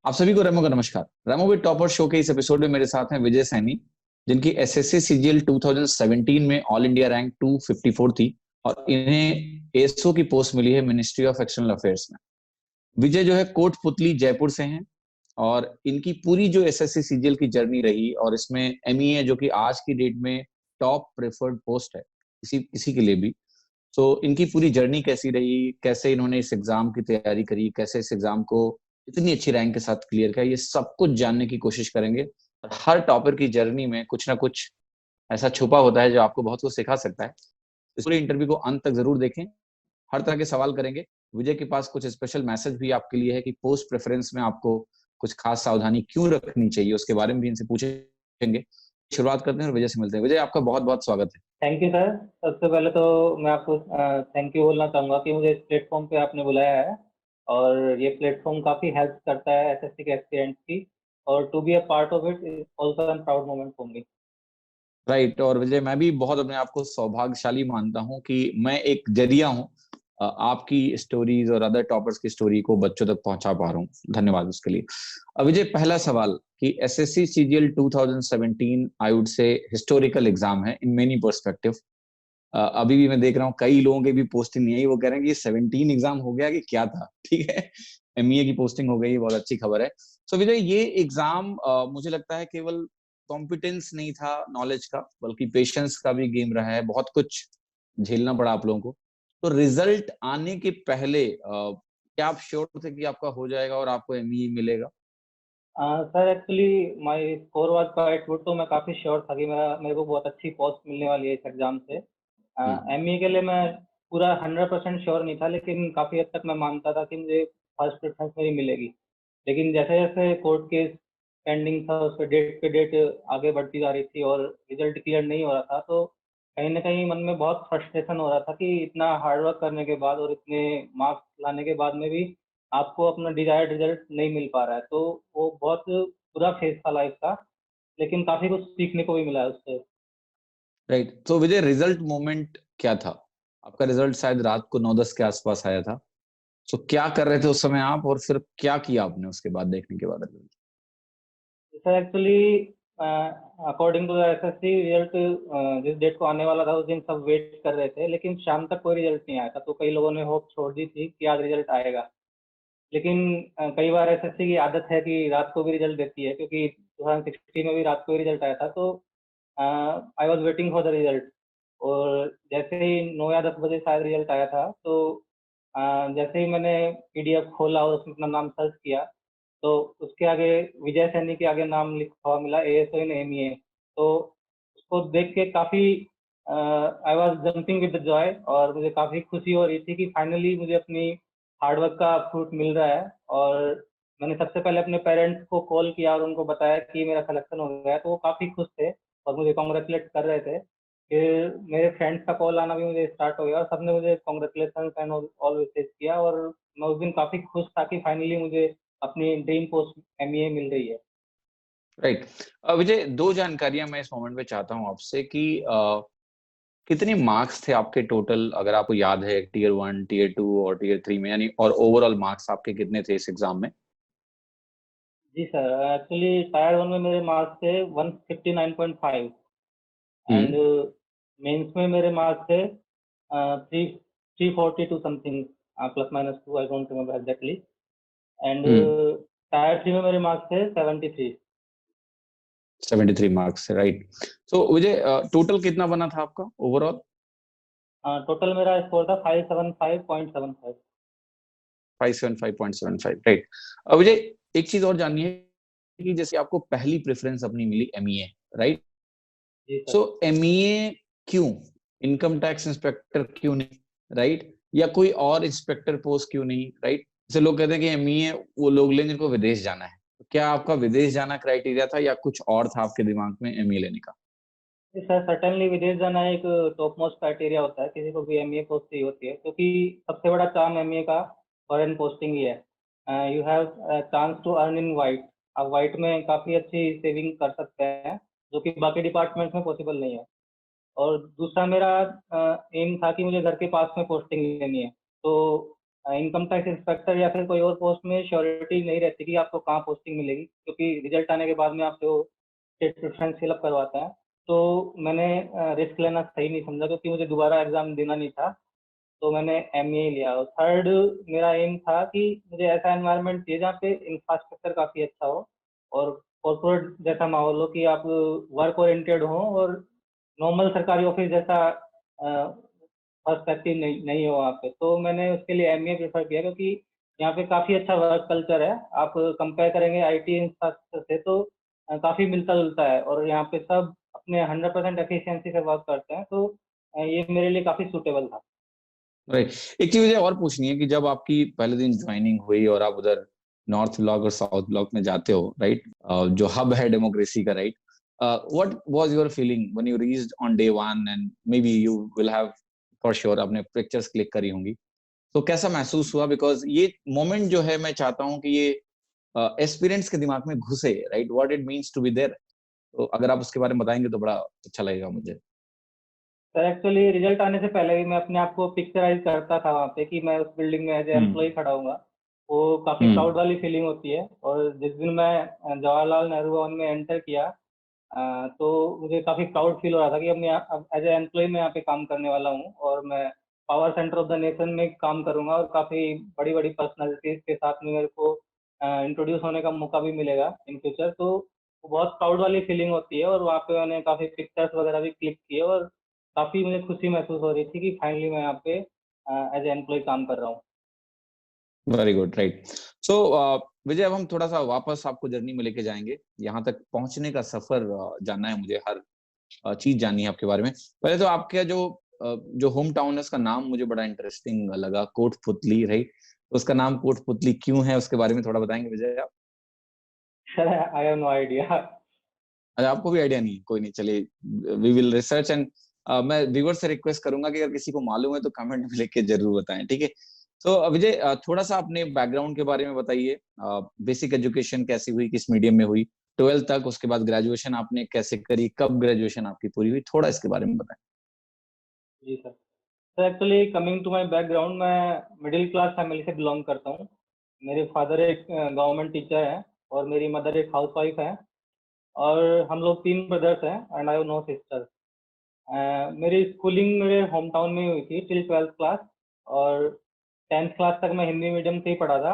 आप सभी को रेमो का नमस्कार। रेमो विद टॉपर शो के इस एपिसोड में मेरे साथ हैं विजय सैनी, जिनकी एसएससी सीजीएल 2017 में ऑल इंडिया रैंक 254 थी और इन्हें एसओ की पोस्ट मिली है मिनिस्ट्री ऑफ एक्सटर्नल अफेयर्स में। विजय जो है कोटपुतली जयपुर से हैं और इनकी पूरी जो एसएससी सीजीएल की जर्नी रही और इसमें एमईए जो कि आज की डेट में टॉप प्रेफर्ड पोस्ट है किसी किसी के लिए भी। तो इनकी पूरी जर्नी कैसी रही, कैसे इन्होंने इस एग्जाम की तैयारी करी, कैसे इस एग्जाम को इतनी अच्छी रैंक के साथ क्लियर किया, ये सब कुछ जानने की कोशिश करेंगे। और हर टॉपर की जर्नी में कुछ ना कुछ ऐसा छुपा होता है जो आपको बहुत कुछ सिखा सकता है। इस पूरे इंटरव्यू को अंत तक जरूर देखें, हर तरह के सवाल करेंगे। विजय के पास कुछ स्पेशल मैसेज भी आपके लिए है कि पोस्ट प्रेफरेंस में आपको कुछ खास सावधानी क्यों रखनी चाहिए, उसके बारे में भी इनसे पूछेंगे। शुरुआत करते हैं और विजय से मिलते हैं। विजय, आपका बहुत बहुत स्वागत है। Thank you sir. सबसे पहले तो मैं आपको थैंक यू बोलना चाहूँगा कि मुझे इस प्लेटफॉर्म पे आपने बुलाया है और ये प्लेटफॉर्म काफ़ी हेल्प करता है एसएससी के एस्पिरेंट्स की, और to be a part of it is also an proud moment for me. Right. और विजय, मैं भी बहुत अपने आप को सौभाग्यशाली मानता हूं कि मैं एक जरिया हूं आपकी स्टोरीज और अदर टॉपर्स की स्टोरी को बच्चों तक पहुंचा पा रहा हूं। धन्यवाद उसके लिए। विजय, पहला सवाल कि SSC CGL 2017 I would say historical exam है इन मेनी पर्सपेक्टिव। अभी भी मैं देख रहा हूँ कई लोगों के भी पोस्टिंग नहीं आई, वो कह रहे हैं कि 17 एग्जाम हो गया कि क्या था। ठीक है, एमईए की पोस्टिंग हो गई, बहुत अच्छी खबर है। सो विजय, ये एग्जाम मुझे लगता है केवल कॉम्पिटेंस नहीं था नॉलेज का, बल्कि पेशेंस का भी गेम रहा है। बहुत कुछ झेलना पड़ा आप लोगों को। तो रिजल्ट आने के पहले क्या आप श्योर थे कि आपका हो जाएगा और आपको एमईए मिलेगा? Sir actually my score was quite good, तो मैं काफ़ी श्योर था कि मेरे को बहुत अच्छी पोस्ट मिलने वाली है इस एग्ज़ाम से। एमईए के लिए मैं पूरा 100% श्योर नहीं था, लेकिन काफ़ी हद तक मैं मानता था कि मुझे फर्स्ट प्रेफरेंस मेरी मिलेगी। लेकिन जैसे-जैसे कोर्ट केस पेंडिंग था, उस पे डेट आगे बढ़ती जा रही थी और रिजल्ट क्लियर नहीं हो रहा था, तो कहीं न कहीं मन में बहुत फ्रस्ट्रेशन हो रहा था कि इतना हार्ड वर्क करने के बाद और इतने मार्क्स लाने के बाद में भी आपको अपना डिज़ायर्ड रिजल्ट नहीं मिल पा रहा है। तो वो बहुत बुरा फेज़ था लाइफ़ का, लेकिन काफ़ी कुछ सीखने को भी मिला है उससे। राइट। तो विजय, रिजल्ट मोमेंट क्या था? आपका रिजल्ट शायद रात को 9-10 के आसपास आया था। सो क्या कर रहे थे उस समय आप, और फिर क्या किया आपने उसके बाद देखने के बाद? Sir actually according to the SSC result जिस डेट को आने वाला था उस दिन सब वेट कर रहे थे, लेकिन शाम तक कोई रिजल्ट नहीं आया था, तो कई लोगों ने होप छोड़ दी थी कि आज रिजल्ट आएगा। लेकिन कई बार एसएससी की आदत है कि रात को भी रिजल्ट देती है, क्योंकि 2016 में भी रात को ही रिजल्ट आया था। तो I was waiting for the result, और जैसे ही 9 या 10 बजे शायद रिजल्ट आया था, तो जैसे ही मैंने पीडीएफ खोला और उसमें अपना नाम सर्च किया, तो उसके आगे विजय सैनी के आगे नाम लिखा हुआ मिला, एएसओ इन एमईए। तो उसको देख के काफ़ी I was jumping with the Joy, और मुझे काफ़ी खुशी हो रही थी कि फाइनली मुझे अपनी हार्ड वर्क का फ्रूट मिल रहा है। और मैंने सबसे पहले अपने पेरेंट्स को कॉल किया और उनको बताया कि मेरा सिलेक्शन हो गया है, तो वो काफ़ी खुश थे और मुझे कांग्रेचुलेट कर रहे थे। फिर मेरे फ्रेंड्स का कॉल आना भी मुझे स्टार्ट हो गया और सबने मुझे कांग्रेचुलेशंस एंड ऑल विशेस किया, और मैं उस दिन काफ़ी खुश था कि फाइनली मुझे अपनी ड्रीम पोस्ट एमईए मिल रही है। राइट। विजय, दो जानकारियां मैं इस मोमेंट पे चाहता हूं आपसे कि कितने मार्क्स थे आपके टोटल, अगर आपको याद है, टीयर 1, टीयर 2 और टीयर 3 में, यानी और ओवरऑल मार्क्स आपके कितने थे इस एग्जाम में? जी सर, एक्चुअली टायर 1 में मेरे मार्क्स थे 159.5, एंड हम्म। मेंस में मेरे मार्क्स थे 342 something, plus minus 2, I don't remember exactly. And hmm. Tyre 3 में मेरे मार्क्स थे 73। 73 मार्क्स, राइट। सो विजय, टोटल कितना बना था आपका ओवरऑल? टोटल मेरा स्कोर था 575.75। 575.75, राइट। विजय, एक चीज और जाननी है कि जैसे आपको पहली प्रेफरेंस अपनी मिली एमईए, राइट? जी सो सर। एमईए क्यों? इनकम टैक्स इंस्पेक्टर क्यों नहीं, राइट? या कोई और इंस्पेक्टर पोस्ट क्यों नहीं, राइट? जैसे लोग कहते हैं कि एमईए वो लोग लें जिनको विदेश जाना है। तो क्या आपका विदेश जाना क्राइटेरिया था या कुछ और था आपके दिमाग में एमईए लेने का? जी सर, सर्टेनली विदेश जाना एक टॉप मोस्ट क्राइटेरिया होता है, किसी को भी एमईए पोस्ट चाहिए होती है, क्योंकि सबसे बड़ा चार्म एमईए का फॉरेन पोस्टिंग ही है। You have chance to earn in white. आप वाइट में काफ़ी अच्छी सेविंग कर सकते हैं, जो कि बाकी डिपार्टमेंट्स में पॉसिबल नहीं है। और दूसरा मेरा एम था कि मुझे घर के पास में पोस्टिंग लेनी है, तो इनकम टैक्स इंस्पेक्टर या फिर कोई और पोस्ट में श्योरिटी नहीं रहती कि आपको कहाँ पोस्टिंग मिलेगी, क्योंकि रिजल्ट आने के बाद में आपको स्टेट प्रेफरेंस फिल अप करवाता है। तो मैंने रिस्क लेना सही नहीं समझा, क्योंकि मुझे दोबारा एग्जाम देना नहीं था, तो मैंने एमए लिया। और थर्ड मेरा एम था कि मुझे ऐसा एनवायरनमेंट चाहिए जहाँ पे इंफ्रास्ट्रक्चर काफ़ी अच्छा हो और कॉर्पोरेट जैसा माहौल हो कि आप वर्क ओरिएंटेड हो, और नॉर्मल सरकारी ऑफिस जैसा पर्सपेक्टिव नहीं नहीं हो वहाँ पे। तो मैंने उसके लिए एमए प्रेफर किया, क्योंकि यहाँ पे काफ़ी अच्छा वर्क कल्चर है। आप कंपेयर करेंगे आईटी इंफ्रास्ट्रक्चर से तो काफ़ी मिलता जुलता है, और यहाँ पे सब अपने 100% एफिशिएंसी से वर्क करते हैं। तो ये मेरे लिए काफ़ी सूटेबल था। राइट। एक चीज मुझे और पूछनी है कि जब आपकी पहले दिन ज्वाइनिंग हुई और आप उधर नॉर्थ ब्लॉक और साउथ ब्लॉक में जाते हो, राइट, जो हब है डेमोक्रेसी का, right, what was your feeling when you reached on day one, and may be you will have for sure अपने पिक्चर्स क्लिक करी होंगी, तो कैसा महसूस हुआ? बिकॉज ये मोमेंट जो है, मैं चाहता हूँ कि ये एस्पिरेंट्स के दिमाग में घुसे, right, what it means to be there. तो अगर आप उसके बारे में बताएंगे तो बड़ा अच्छा लगेगा मुझे। सर एक्चुअली रिजल्ट आने से पहले भी मैं अपने आप को पिक्चराइज करता था वहाँ पे कि मैं उस बिल्डिंग में एज ए एम्प्लॉय हम्म। खड़ा हूँगा। वो काफ़ी हम्म। प्राउड वाली फीलिंग होती है। और जिस दिन मैं जवाहरलाल नेहरू भवन में एंटर किया, तो मुझे काफ़ी प्राउड फील हो रहा था कि अब एज ए एम्प्लॉय मैं यहाँ पे काम करने वाला हूँ, और मैं power centre of the nation में काम करूँगा, और काफ़ी बड़ी बड़ी पर्सनैलिटीज़ के साथ में मेरे को इंट्रोड्यूस होने का मौका भी मिलेगा इन फ्यूचर। तो वो बहुत प्राउड वाली फीलिंग होती है, और वहाँ पे मैंने काफ़ी पिक्चर्स वगैरह भी क्लिक किए, और काफ़ी मुझे खुशी महसूस हो रही थी कि फाइनली मैं यहाँ पे एज ए एम्प्लॉय काम कर रहा हूँ। Very good, right. So Vijay, अब हम थोड़ा सा वापस आपको जर्नी में लेके जाएंगे, यहाँ तक पहुंचने का सफर जानना है मुझे, हर चीज जाननी है आपके बारे में। पहले तो आपका जो होम टाउन है उसका नाम मुझे बड़ा इंटरेस्टिंग लगा, कोटपुतली, राइट। तो उसका नाम कोटपुतली क्यों है, उसके बारे में थोड़ा बताएंगे विजय आप? Sir I have no idea. अच्छा, आपको भी आइडिया नहीं है? कोई नहीं, चलिए, वी विल रिसर्च, एंड मैं व्यूअर से रिक्वेस्ट करूंगा कि अगर किसी को मालूम है तो कमेंट में लिख के जरूर बताएं, ठीक है। तो विजय, थोड़ा सा अपने बैकग्राउंड के बारे में बताइए। बेसिक एजुकेशन कैसी हुई, किस मीडियम में हुई, 12th तक, उसके बाद ग्रेजुएशन आपने कैसे करी, कब ग्रेजुएशन आपकी पूरी हुई, थोड़ा इसके बारे में बताएं। जी sir. Sir actually coming to my background, मैं मिडिल क्लास फैमिली से बिलोंग करता हूँ। मेरे फादर एक गवर्नमेंट टीचर हैं, और मेरी मदर एक हाउसवाइफ है, और हम लोग 3 ब्रदर्स हैं, and I have no sister. मेरी स्कूलिंग मेरे होम टाउन में हुई थी टिल 12th क्लास, और 10th क्लास तक मैं हिंदी मीडियम से ही पढ़ा था।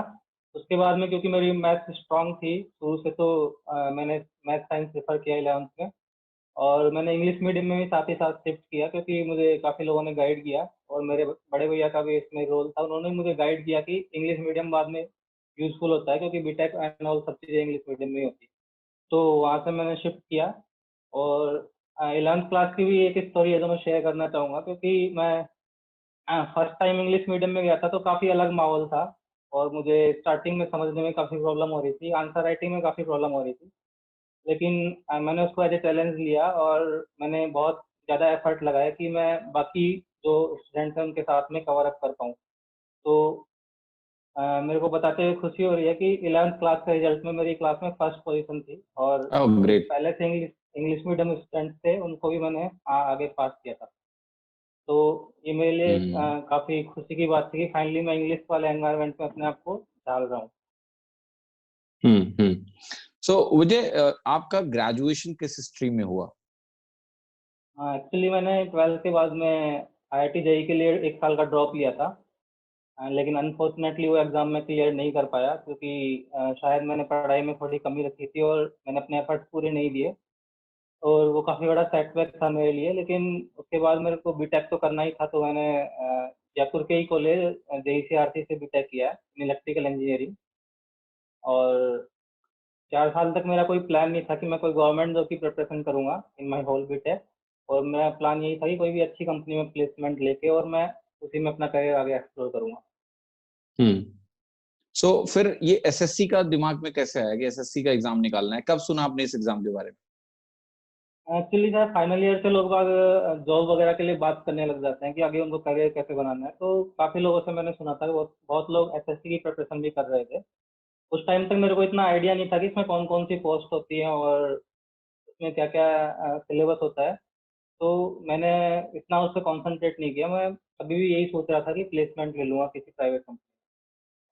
उसके बाद में क्योंकि मेरी मैथ स्ट्रांग थी शुरू से, तो मैंने मैथ साइंस प्रेफर किया 11th में। और मैंने इंग्लिश मीडियम में भी साथ ही साथ शिफ्ट किया, क्योंकि मुझे काफ़ी लोगों ने गाइड किया, और मेरे बड़े भैया का भी इसमें रोल था। उन्होंने मुझे गाइड किया कि इंग्लिश मीडियम बाद में यूज़फुल होता है, क्योंकि बीटेक एंड ऑल सब चीज़ें इंग्लिश मीडियम में ही होती है। तो वहाँ से मैंने शिफ्ट किया। और 11th क्लास की भी एक स्टोरी है जो मैं शेयर करना चाहूँगा, क्योंकि मैं फर्स्ट टाइम इंग्लिश मीडियम में गया था, तो काफ़ी अलग माहौल था, और मुझे स्टार्टिंग में समझने में काफ़ी प्रॉब्लम हो रही थी, आंसर राइटिंग में काफ़ी प्रॉब्लम हो रही थी। लेकिन मैंने उसको एज ए चैलेंज लिया, और मैंने बहुत ज़्यादा एफर्ट लगाया कि मैं बाकी जो स्टूडेंट्स हैं उनके साथ में कवर अप कर पाऊँ। तो मेरे को बताते हुए खुशी हो रही है कि 11th क्लास के रिजल्ट में मेरी क्लास में फर्स्ट पोजीशन थी, और ओह जो ग्रेट। पहले से इंग्लिश इंग्लिश मीडियम स्टूडेंट्स थे उनको भी मैंने आगे पास किया था। तो ये मेरे लिए हम्म। काफ़ी खुशी की बात थी कि फाइनली मैं इंग्लिश वाले एनवायरनमेंट में अपने आप को ढाल रहा हूँ। हम्म। सो विजय, आपका ग्रेजुएशन किस स्ट्रीम में हुआ? हाँ, एक्चुअली मैंने 12th के बाद में आईआईटी जेईई के लिए 1 साल का ड्रॉप लिया था। लेकिन अनफॉर्चुनेटली वो एग्ज़ाम मैं क्लियर नहीं कर पाया, क्योंकि शायद मैंने पढ़ाई में थोड़ी कमी रखी थी, और मैंने अपने एफर्ट्स पूरे नहीं दिए, और वो काफ़ी बड़ा सेटबैक था मेरे लिए। लेकिन उसके बाद मेरे को बीटेक तो करना ही था, तो मैंने जयपुर के ही कॉलेज जेईसीआरसी से बीटेक किया है इन इलेक्ट्रिकल इंजीनियरिंग। और 4 साल तक मेरा कोई प्लान नहीं था कि मैं कोई गवर्नमेंट जॉब की प्रिपरेशन करूँगा इन माय होल बीटेक। और मेरा प्लान यही था कि कोई भी अच्छी कंपनी में प्लेसमेंट लेके, और मैं उसी में अपना करियर आगे एक्सप्लोर करूँगा। हम्म। सो फिर ये एसएससी का दिमाग में कैसे आया कि एसएससी का एग्जाम निकालना है? कब सुना आपने इस एग्जाम के बारे में? एक्चुअली सर फाइनल ईयर से लोग बाग जॉब वगैरह के लिए बात करने लग जाते हैं कि आगे उनको करियर कैसे बनाना है। तो काफ़ी लोगों से मैंने सुना था कि बहुत बहुत लोग एसएससी की प्रिपरेशन भी कर रहे थे। उस टाइम तक मेरे को इतना आइडिया नहीं था कि इसमें कौन-कौन सी पोस्ट होती हैं, और उसमें क्या-क्या सिलेबस होता है। तो मैंने इतना उस पे कॉन्संट्रेट नहीं किया। मैं अभी भी यही सोच रहा था कि प्लेसमेंट ले लूँगा किसी प्राइवेट कंपनी।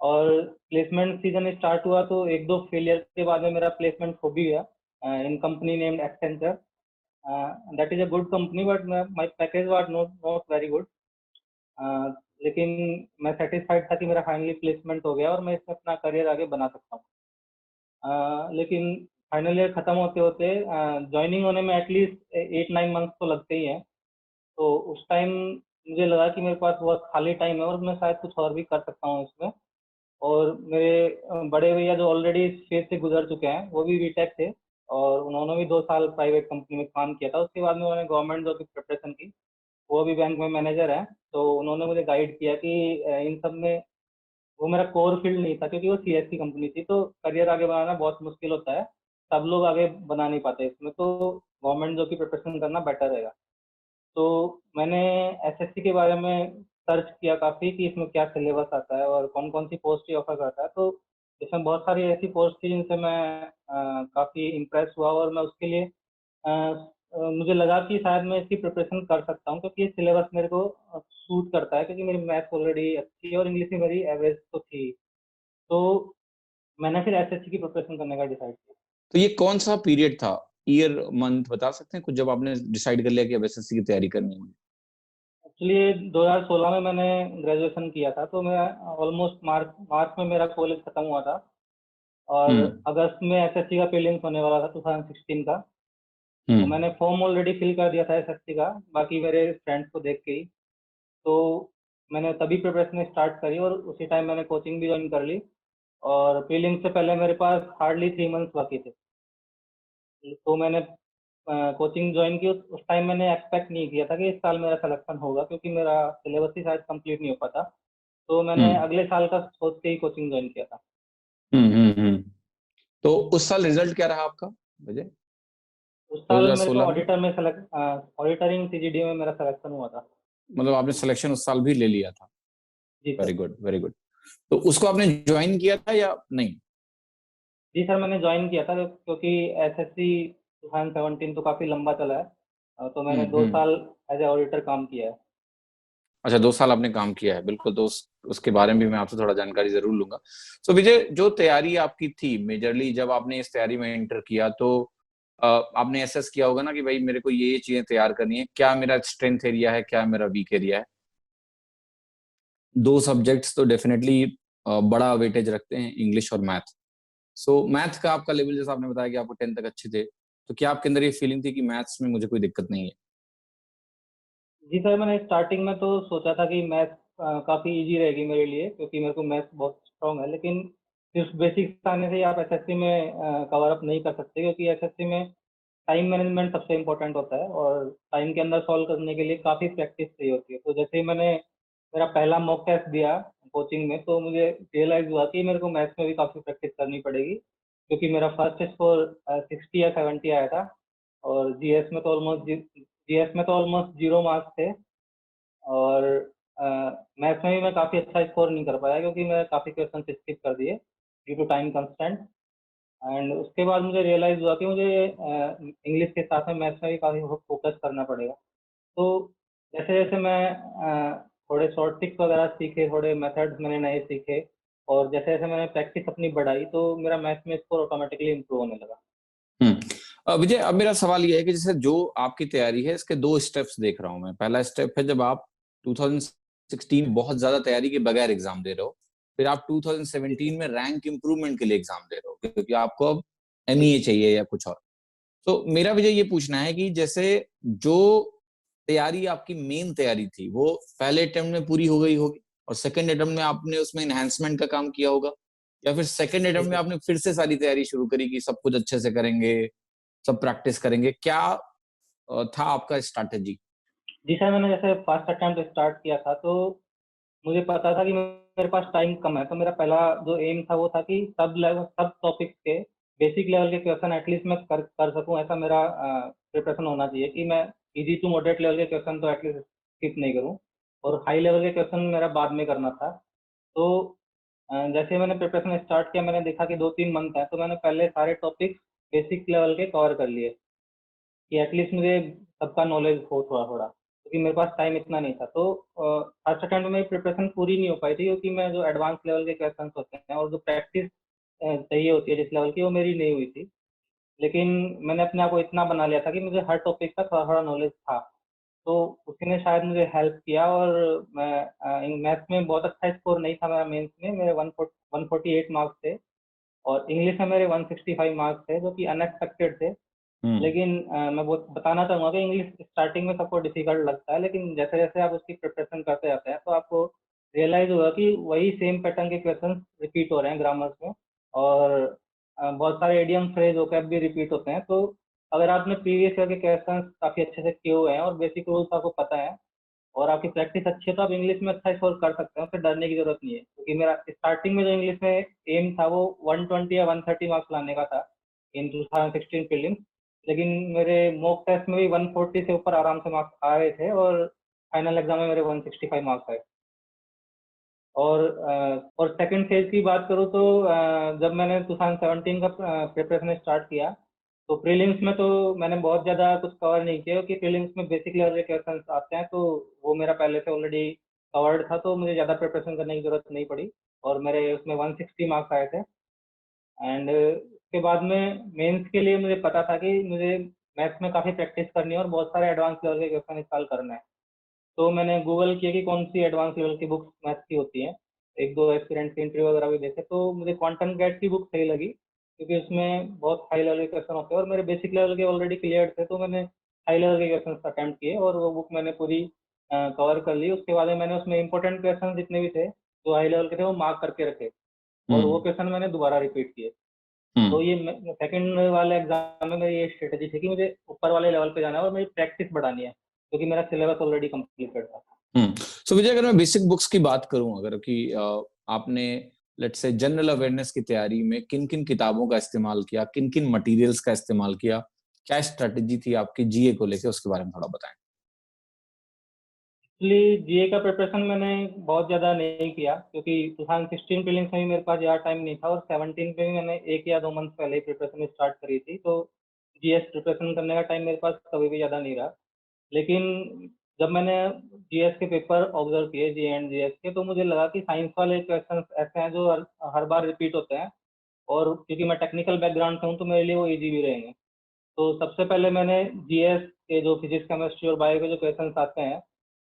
और प्लेसमेंट सीजन स्टार्ट हुआ तो एक दो फेलियर के बाद में मेरा प्लेसमेंट हो भी गया in company named Accenture. That is a good company but my package was not very good. लेकिन मैं सेटिस्फाइड था कि मेरा फाइनली प्लेसमेंट हो गया और मैं इसमें अपना करियर आगे बना सकता हूँ। लेकिन फाइनल ईयर खत्म होते होते ज्वाइनिंग होने में एटलीस्ट 8-9 मंथ्स तो लगते ही हैं। तो उस टाइम मुझे लगा कि मेरे पास बहुत खाली टाइम है और मैं शायद कुछ और भी कर सकता हूँ इसमें। और मेरे बड़े भैया जो ऑलरेडी इस फेज से गुजर चुके हैं वो भी बीटेक थे और उन्होंने भी 2 साल प्राइवेट कंपनी में काम किया था। उसके बाद में उन्होंने गवर्नमेंट जॉब की प्रिपरेशन की, वो भी बैंक में मैनेजर है। तो उन्होंने मुझे गाइड किया कि इन सब में वो मेरा कोर फील्ड नहीं था क्योंकि वो सीएस की कंपनी थी, तो करियर आगे बनाना बहुत मुश्किल होता है, सब लोग आगे बना नहीं पाते इसमें, तो गवर्नमेंट जॉब की प्रिपरेशन करना बेटर रहेगा। तो मैंने एसएससी के बारे में सर्च किया काफ़ी कि इसमें क्या सिलेबस आता है और कौन कौन सी पोस्ट की ऑफर आता है। तो इसमें बहुत सारी ऐसी पोस्ट थी जिनसे मैं काफ़ी इम्प्रेस हुआ और मैं उसके लिए मुझे लगा कि शायद मैं इसकी प्रिपरेशन कर सकता हूँ क्योंकि ये सिलेबस मेरे को सूट करता है, क्योंकि मेरी मैथ्स ऑलरेडी अच्छी है और इंग्लिश में मेरी एवरेज तो थी। तो मैंने फिर एसएससी की प्रिपरेशन करने का डिसाइड किया। तो ये कौन सा पीरियड था, ईयर मंथ बता सकते हैं कुछ, जब आपने डिसाइड कर लिया कि अब एसएससी की तैयारी करनी है? एक्चुअली 2016 में मैंने ग्रेजुएशन किया था, तो मैं ऑलमोस्ट मार्च मार्च में मेरा कॉलेज खत्म हुआ था और हम्म। अगस्त में एसएससी का प्रीलिम्स होने वाला था 2016 का। तो हम्म। मैंने फॉर्म ऑलरेडी फिल कर दिया था एसएससी का, बाकी मेरे फ्रेंड्स को देख के ही। तो मैंने तभी प्रिपरेशन स्टार्ट करी और उसी टाइम मैंने कोचिंग भी ज्वाइन कर ली और प्रीलिम्स से पहले मेरे पास हार्डली 3 मंथ्स बाकी थे। तो मैंने कोचिंग ज्वाइन की। उस टाइम मैंने एक्सपेक्ट नहीं किया था कि इस साल मेरा सिलेक्शन होगा क्योंकि मेरा सिलेबस ही शायद कंप्लीट नहीं हो पाता। तो मैंने हम्म। अगले साल का सोच के ही कोचिंग ज्वाइन किया था। हम्म। तो उस साल रिजल्ट क्या रहा आपका विजय, उस साल मेरे को 2016 में? ऑडिटर में ऑडिटर इन सीजीडी में मेरा सिलेक्शन हुआ था। मतलब आपने सिलेक्शन उस साल भी ले लिया था? जी very sir. Good, very good. तो उसको आपने ज्वाइन किया था या नहीं? जी सर, मैंने ज्वाइन किया था क्योंकि एसएससी 2017 तो काफ़ी लंबा चला है। तो मैंने दो हम्म। साल एज ए ऑडिटर काम किया है। अच्छा, 2 साल आपने काम किया है, बिल्कुल। तो उसके बारे में भी मैं आपसे थोड़ा जानकारी जरूर लूंगा। तो विजय, जो तैयारी आपकी थी मेजरली, जब आपने इस तैयारी में एंटर किया तो आपने एसेस किया होगा ना कि भाई मेरे को ये चीजें तैयार करनी है, क्या मेरा स्ट्रेंथ एरिया है, क्या मेरा वीक एरिया है। दो सब्जेक्ट्स तो डेफिनेटली बड़ा वेटेज रखते हैं, इंग्लिश और मैथ। सो मैथ का आपका लेवल, जैसा आपने बताया कि आपको 10 तक अच्छे थे, तो क्या आपके अंदर ये फीलिंग थी कि मैथ्स में मुझे कोई दिक्कत नहीं है? जी सर, मैंने स्टार्टिंग में तो सोचा था कि मैथ्स काफ़ी इजी रहेगी मेरे लिए क्योंकि मेरे को मैथ्स बहुत स्ट्रॉन्ग है, लेकिन सिर्फ बेसिक्स आने से ही आप एसएससी में कवर अप नहीं कर सकते क्योंकि एसएससी में टाइम मैनेजमेंट सबसे इम्पोर्टेंट होता है और टाइम के अंदर सॉल्व करने के लिए काफ़ी प्रैक्टिस चाहिए होती है। तो जैसे ही मैंने मेरा पहला मॉक टेस्ट दिया कोचिंग में, तो मुझे रियलाइज़ हुआ कि मेरे को मैथ्स में भी काफ़ी प्रैक्टिस करनी पड़ेगी क्योंकि मेरा फर्स्ट स्कोर 60 या 70 आया था और जीएस में तो ऑलमोस्ट 0 मार्क्स थे। और मैथ्स में भी मैं काफ़ी अच्छा स्कोर नहीं कर पाया क्योंकि मैं काफ़ी क्वेश्चन स्किप कर दिए due to time constraint. And उसके बाद मुझे रियलाइज़ हुआ कि मुझे इंग्लिश के साथ में मैथ्स में भी काफ़ी फोकस करना पड़ेगा। तो जैसे-जैसे मैं थोड़े शॉर्ट ट्रिक्स वगैरह सीखे, थोड़े मेथड्स मैंने नए सीखे और जैसे-जैसे मैंने प्रैक्टिस अपनी बढ़ाई, तो मेरा मैथ्स में स्कोर ऑटोमैटिकली इम्प्रूव होने लगा। हम्म। विजय, अब मेरा सवाल ये है कि जैसे जो आपकी तैयारी है, इसके दो स्टेप्स देख रहा हूं मैं। पहला स्टेप है जब आप 2016 बहुत ज्यादा तैयारी के बगैर एग्जाम दे रहे हो, फिर आप जी सर। 2017 में रैंक इंप्रूवमेंट के लिए एग्जाम दे रहे हो क्योंकि आपको अब एमईए चाहिए या कुछ और। तो मेरा विजय ये पूछना है कि जैसे जो तैयारी आपकी मेन तैयारी थी वो पहले अटेम्प्ट में पूरी हो गई होगी और सेकंड अटेम्प्ट में आपने उसमें एनहांसमेंट का काम किया होगा, या फिर सेकंड जी अटेम्प्ट में सर। आपने फिर से सारी तैयारी शुरू करी कि सब कुछ अच्छे से करेंगे, सब प्रैक्टिस करेंगे, क्या था आपका स्ट्रैटेजी? जी सर, मैंने जैसे फर्स्ट अटेम्प्ट स्टार्ट किया था, तो मुझे पता था कि मेरे पास टाइम कम है, तो मेरा पहला जो एम था वो था कि सब टॉपिक्स के बेसिक लेवल के क्वेश्चन एटलीस्ट मैं कर सकूं, ऐसा मेरा प्रिपरेशन होना चाहिए कि मैं इजी टू मॉडरेट लेवल के क्वेश्चन तो एटलीस्ट स्किप नहीं करूं और हाई लेवल के क्वेश्चन मेरा बाद में करना था। तो जैसे मैंने प्रिपरेशन स्टार्ट किया, मैंने देखा कि 2-3 मंथ है, तो मैंने पहले सारे टॉपिक्स बेसिक लेवल के कवर कर लिए कि एटलीस्ट मुझे सबका नॉलेज हो थोड़ा थोड़ा। क्योंकि मेरे पास टाइम इतना नहीं था। तो फर्स्ट अटेम्प्ट में मेरी प्रिपरेशन पूरी नहीं हो पाई थी, क्योंकि मैं जो एडवांस लेवल के क्वेश्चन होते हैं और जो प्रैक्टिस चाहिए होती है जिस लेवल की, वो मेरी नहीं हुई थी। लेकिन मैंने अपने आप को इतना बना लिया था कि मुझे हर टॉपिक का थोड़ा-थोड़ा नॉलेज था। तो उसी ने शायद मुझे हेल्प किया, और मैं मैथ्स में बहुत अच्छा स्कोर नहीं था मेरा मेंस में, मेरे 148 मार्क्स थे, और इंग्लिश में मेरे 165 मार्क्स थे, जो कि अनएक्सपेक्टेड थे। लेकिन मैं वो बताना चाहूँगा कि इंग्लिश स्टार्टिंग में सबको डिफ़िकल्ट लगता है, लेकिन जैसे-जैसे आप उसकी प्रिपरेशन करते जाते हैं, तो आपको रियलाइज़ होगा कि वही सेम पैटर्न के क्वेश्चंस रिपीट हो रहे हैं ग्रामर्स में, और बहुत सारे इडियम, फ्रेज़, वोकैब भी रिपीट होते हैं। तो अगर आपने प्रीवियस ईयर के क्वेश्चंस काफ़ी अच्छे से किए हुए हैं और बेसिक रूल्स आपको पता है, और आपकी प्रैक्टिस अच्छी है, तो आप इंग्लिश में अच्छा स्कोर कर सकते हैं, उससे डरने की ज़रूरत नहीं है। क्योंकि मेरा स्टार्टिंग में जो इंग्लिश में एम था, वो 120 या 130 मार्क्स लाने का था इन 2016 प्रीलिम्स। लेकिन मेरे मॉक टेस्ट में भी 140 से ऊपर आराम से मार्क्स आ रहे थे, और फाइनल एग्जाम में मेरे 165 मार्क्स आए। और सेकंड फेज की बात करूँ तो जब मैंने 2017 का प्रिपरेशन स्टार्ट किया, तो प्रीलिम्स में तो मैंने बहुत ज़्यादा कुछ कवर नहीं किया, क्योंकि प्रीलिम्स में बेसिक लेवल के क्वेश्चंस आते हैं, तो वो मेरा पहले से ऑलरेडी कवर्ड था, तो मुझे ज़्यादा प्रिपरेशन करने की ज़रूरत नहीं पड़ी, और मेरे उसमें 160 मार्क्स आए थे। एंड उसके बाद में मेंस के लिए मुझे पता था कि मुझे मैथ्स में काफ़ी प्रैक्टिस करनी है, और बहुत सारे एडवांस लेवल के क्वेश्चन इस साल करना है। तो मैंने गूगल किया कि कौन सी एडवांस लेवल की बुक्स मैथ्स की होती हैं। 1-2 एस्पिरेंट के इंटरव्यू वगैरह भी देखे, तो मुझे क्वांटम गैट की बुक सही लगी, क्योंकि उसमें बहुत हाई लेवल के क्वेश्चन होते हैं, और मेरे बेसिक लेवल के ऑलरेडी क्लियर्ड थे, तो मैंने हाई लेवल के क्वेश्चन अटेम्प्ट किए, और वो बुक मैंने पूरी कवर कर ली। उसके बाद में मैंने उसमें इंपॉर्टेंट क्वेश्चन जितने भी थे, जो हाई लेवल के थे, वो मार्क करके रखे, और वो क्वेश्चन मैंने दोबारा रिपीट किए। तो ये सेकंड वाले एग्जाम में मेरी ये स्ट्रेटेजी थी कि मुझे ऊपर वाले लेवल पे जाना है और मेरी प्रैक्टिस बढ़ानी है, क्योंकि मेरा सिलेबस ऑलरेडी कंप्लीटेड था। सो विजय, अगर मैं बेसिक बुक्स की बात करूं, अगर कि आपने लेट्स से जनरल अवेयरनेस की तैयारी में किन किन किताबों का इस्तेमाल किया, किन किन मटेरियल्स का इस्तेमाल किया, क्या स्ट्रेटेजी थी आपकी जीए को लेके, उसके बारे में थोड़ा बताएं। एक्चुअली जीए का प्रिपरेशन मैंने बहुत ज़्यादा नहीं किया, क्योंकि 2016 प्रीलिम्स में भी मेरे पास ज़्यादा टाइम नहीं था, और 17 पे भी मैंने 1 या 2 मंथ पहले ही प्रिपरेशन स्टार्ट करी थी, तो जीएस प्रिपरेशन करने का टाइम मेरे पास कभी भी ज़्यादा नहीं रहा। लेकिन जब मैंने जीएस के पेपर ऑब्जर्व किए, जी एंड जीएस के, तो मुझे लगा कि साइंस वाले क्वेश्चन ऐसे हैं जो हर बार रिपीट होते हैं, और क्योंकि मैं टेक्निकल बैकग्राउंड से हूँ, तो मेरे लिए वो ईजी भी रहेंगे। तो सबसे पहले मैंने जीएस के जो फिजिक्स, केमिस्ट्री और बायो के जो क्वेश्चंस आते हैं,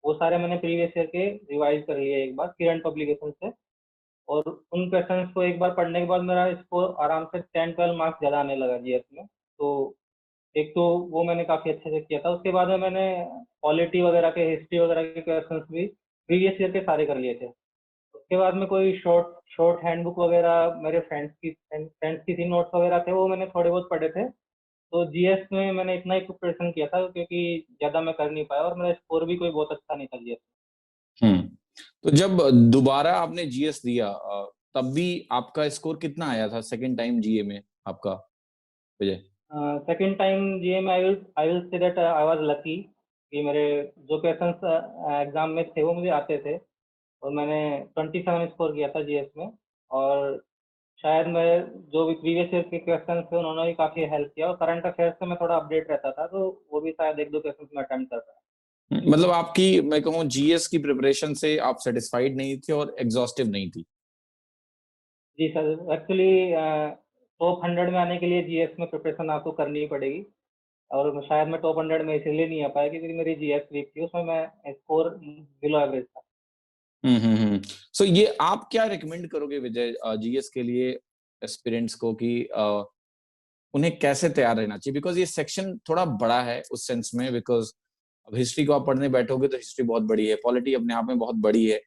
वो सारे मैंने प्रीवियस ईयर के रिवाइज कर लिए एक बार किरण पब्लिकेशन से, और उन क्वेश्चंस को एक बार पढ़ने के बाद मेरा स्कोर आराम से 10-12 मार्क्स ज़्यादा आने लगा जीएस में। तो एक तो वो मैंने काफ़ी अच्छे से किया था। उसके बाद में मैंने पॉलिटी वगैरह के, हिस्ट्री वगैरह के क्वेश्चंस भी प्रीवियस ईयर के सारे कर लिए थे। उसके बाद में कोई शॉर्ट शॉर्ट हैंडबुक वगैरह मेरे फ्रेंड्स की थी, नोट्स वगैरह थे, वो मैंने थोड़े बहुत पढ़े थे। तो जीएस में मैंने इतना ही प्रिपरेशन किया था, क्योंकि ज़्यादा मैं कर नहीं पाया, और मेरा स्कोर भी कोई बहुत अच्छा नहीं था जीएस हम्म तो जब दोबारा आपने जीएस दिया, तब भी आपका स्कोर कितना आया था सेकंड टाइम जीए में आपका, विजय? में। सेकंड टाइम जीए में I will say that I was lucky कि मेरे जो क्वेश्चंस एग्जाम में थे वो मुझे आते थे, और मैंने 27 स्कोर किया था जीएस में। और शायद मैं जो भी प्रीवियस ईयर के क्वेश्चंस थे, उन्होंने भी काफ़ी हेल्प किया, और करंट अफेयर्स से मैं थोड़ा अपडेट रहता था, तो वो भी शायद 1-2 क्वेश्चंस मैं अटेम्प्ट कर पाया। मतलब आपकी, मैं कहूँ, जीएस की प्रिपरेशन से आप सेटिस्फाइड नहीं थे और एग्जॉस्टिव नहीं थी? जी सर, एक्चुअली टॉप 100 में आने के लिए जीएस में प्रिपरेशन आपको करनी ही पड़ेगी, और शायद मैं टॉप 100 में इसलिए नहीं आ पाया क्योंकि मेरी जीएस वीक थी, उसमें मैं स्कोर बिलो एवरेज था। सो ये आप क्या रिकमेंड करोगे विजय, जीएस के लिए एस्पिरेंट्स को, कि उन्हें कैसे तैयार रहना चाहिए? बिकॉज ये सेक्शन थोड़ा बड़ा है उस सेंस में, बिकॉज अब हिस्ट्री को आप पढ़ने बैठोगे तो हिस्ट्री बहुत बड़ी है, पॉलिटी अपने आप में बहुत बड़ी है,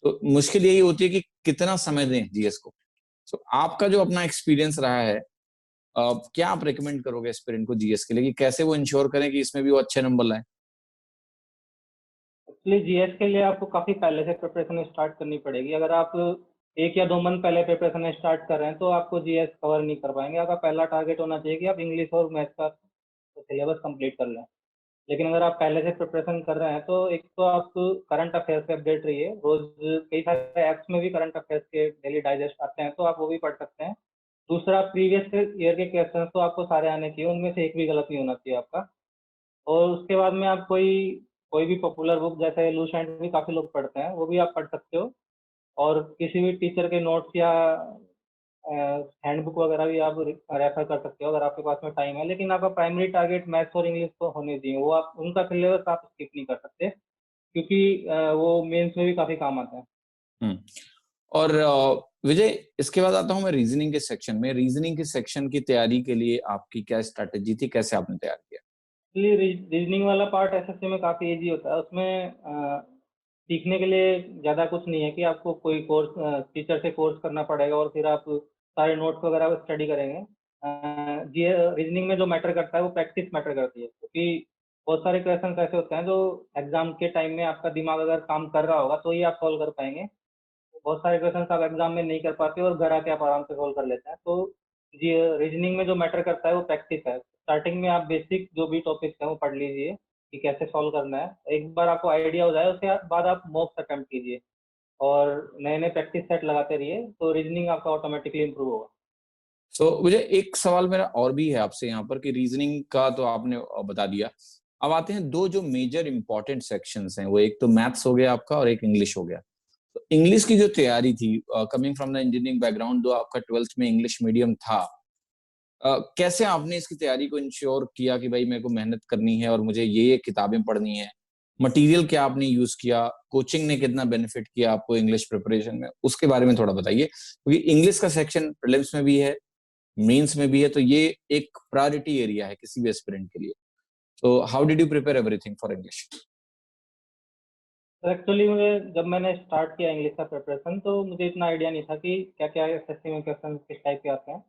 तो मुश्किल यही होती है कि कितना समय दें जीएस को। सो आपका जो अपना एक्सपीरियंस रहा है, क्या आप रेकमेंड करोगे एस्पिरेंट को जीएस के लिए, कि कैसे वो इंश्योर करें कि इसमें भी वो अच्छे नंबर लाएं? एक्चुअली जीएस के लिए आपको काफ़ी पहले से प्रिपरेशन स्टार्ट करनी पड़ेगी। अगर आप 1 या 2 मंथ पहले प्रिपरेशन स्टार्ट कर रहे हैं, तो आपको जीएस कवर नहीं कर पाएँगे। आपका पहला टारगेट होना चाहिए कि आप इंग्लिश और मैथ्स का सिलेबस कंप्लीट कर लें। लेकिन अगर आप पहले से प्रिपरेशन कर रहे हैं, तो एक तो आप करंट अफेयर्स से अपडेट रहिए। रोज़ कई सारे ऐप्स में भी करंट अफेयर्स के डेली डाइजेस्ट आते हैं, तो आप वो भी पढ़ सकते हैं। दूसरा, प्रीवियस ईयर के क्वेश्चंस तो आपको सारे आने चाहिए, उनमें से एक भी गलत नहीं होना चाहिए आपका। और उसके बाद में आप कोई कोई भी पॉपुलर बुक जैसे लूसेंट भी काफ़ी लोग पढ़ते हैं, वो भी आप पढ़ सकते हो। और किसी भी टीचर के नोट्स या हैंडबुक वगैरह भी आप रेफर कर सकते हो अगर आपके पास में टाइम है। लेकिन आपका प्राइमरी टारगेट मैथ्स और इंग्लिश तो होने चाहिए, वो आप उनका सिलेबस आप स्किप नहीं कर सकते, क्योंकि वो मेंस में भी काफ़ी काम आता है। हम्म। और विजय, इसके बाद आता हूँ मैं रीजनिंग के सेक्शन में। रीजनिंग के सेक्शन की तैयारी के लिए आपकी क्या स्ट्रैटेजी थी, कैसे आपने तैयार किया? एक्चुअली रीजनिंग वाला पार्ट एसएससी में काफ़ी इजी होता है। उसमें सीखने के लिए ज़्यादा कुछ नहीं है कि आपको कोई कोर्स टीचर से कोर्स करना पड़ेगा और फिर आप सारे नोट्स वगैरह स्टडी करेंगे। ये रीजनिंग में जो मैटर करता है वो प्रैक्टिस मैटर करती है, क्योंकि बहुत सारे क्वेश्चन ऐसे होते हैं जो एग्जाम के टाइम में आपका दिमाग अगर काम कर रहा होगा तो ही आप सॉल्व कर पाएंगे। बहुत सारे क्वेश्चन आप एग्जाम में नहीं कर पाते और घर आके आप आराम से सॉल्व कर लेते हैं। तो ये रीजनिंग में जो मैटर करता है वो प्रैक्टिस है। स्टार्टिंग में आप बेसिक जो भी टॉपिक्स हैं वो पढ़ लीजिए कि कैसे सॉल्व करना है। एक बार आपको आइडिया हो जाए उसके बाद आप मॉक्स अटेम्प्ट कीजिए और नए नए प्रैक्टिस सेट लगाते रहिए, तो रीजनिंग आपका ऑटोमेटिकली इंप्रूव होगा। मुझे एक सवाल मेरा और भी है आपसे यहाँ पर कि रीजनिंग का तो आपने बता दिया। अब आते हैं दो जो मेजर इंपॉर्टेंट सेक्शंस हैं, वो एक तो मैथ्स हो गया आपका और एक इंग्लिश हो गया। तो इंग्लिश की जो तैयारी थी, coming from the engineering background, जो आपका 12th में इंग्लिश मीडियम था, कैसे आपने इसकी तैयारी को इंश्योर किया कि भाई मेरे को मेहनत करनी है और मुझे ये किताबें पढ़नी है? मटेरियल क्या आपने यूज किया? कोचिंग ने कितना बेनिफिट किया आपको इंग्लिश प्रिपरेशन में? उसके बारे में थोड़ा बताइए, क्योंकि इंग्लिश का सेक्शन प्रीलिम्स में भी है, मेंस में भी है, तो ये एक प्रायोरिटी एरिया है किसी भी एस्पिरेंट के लिए। तो how did you prepare everything for English? तो एक्चुअली मुझे जब मैंने स्टार्ट किया इंग्लिश का प्रिपरेशन तो मुझे इतना आइडिया नहीं था कि क्या क्या एसएससी में क्वेश्चन किस टाइप के आते हैं।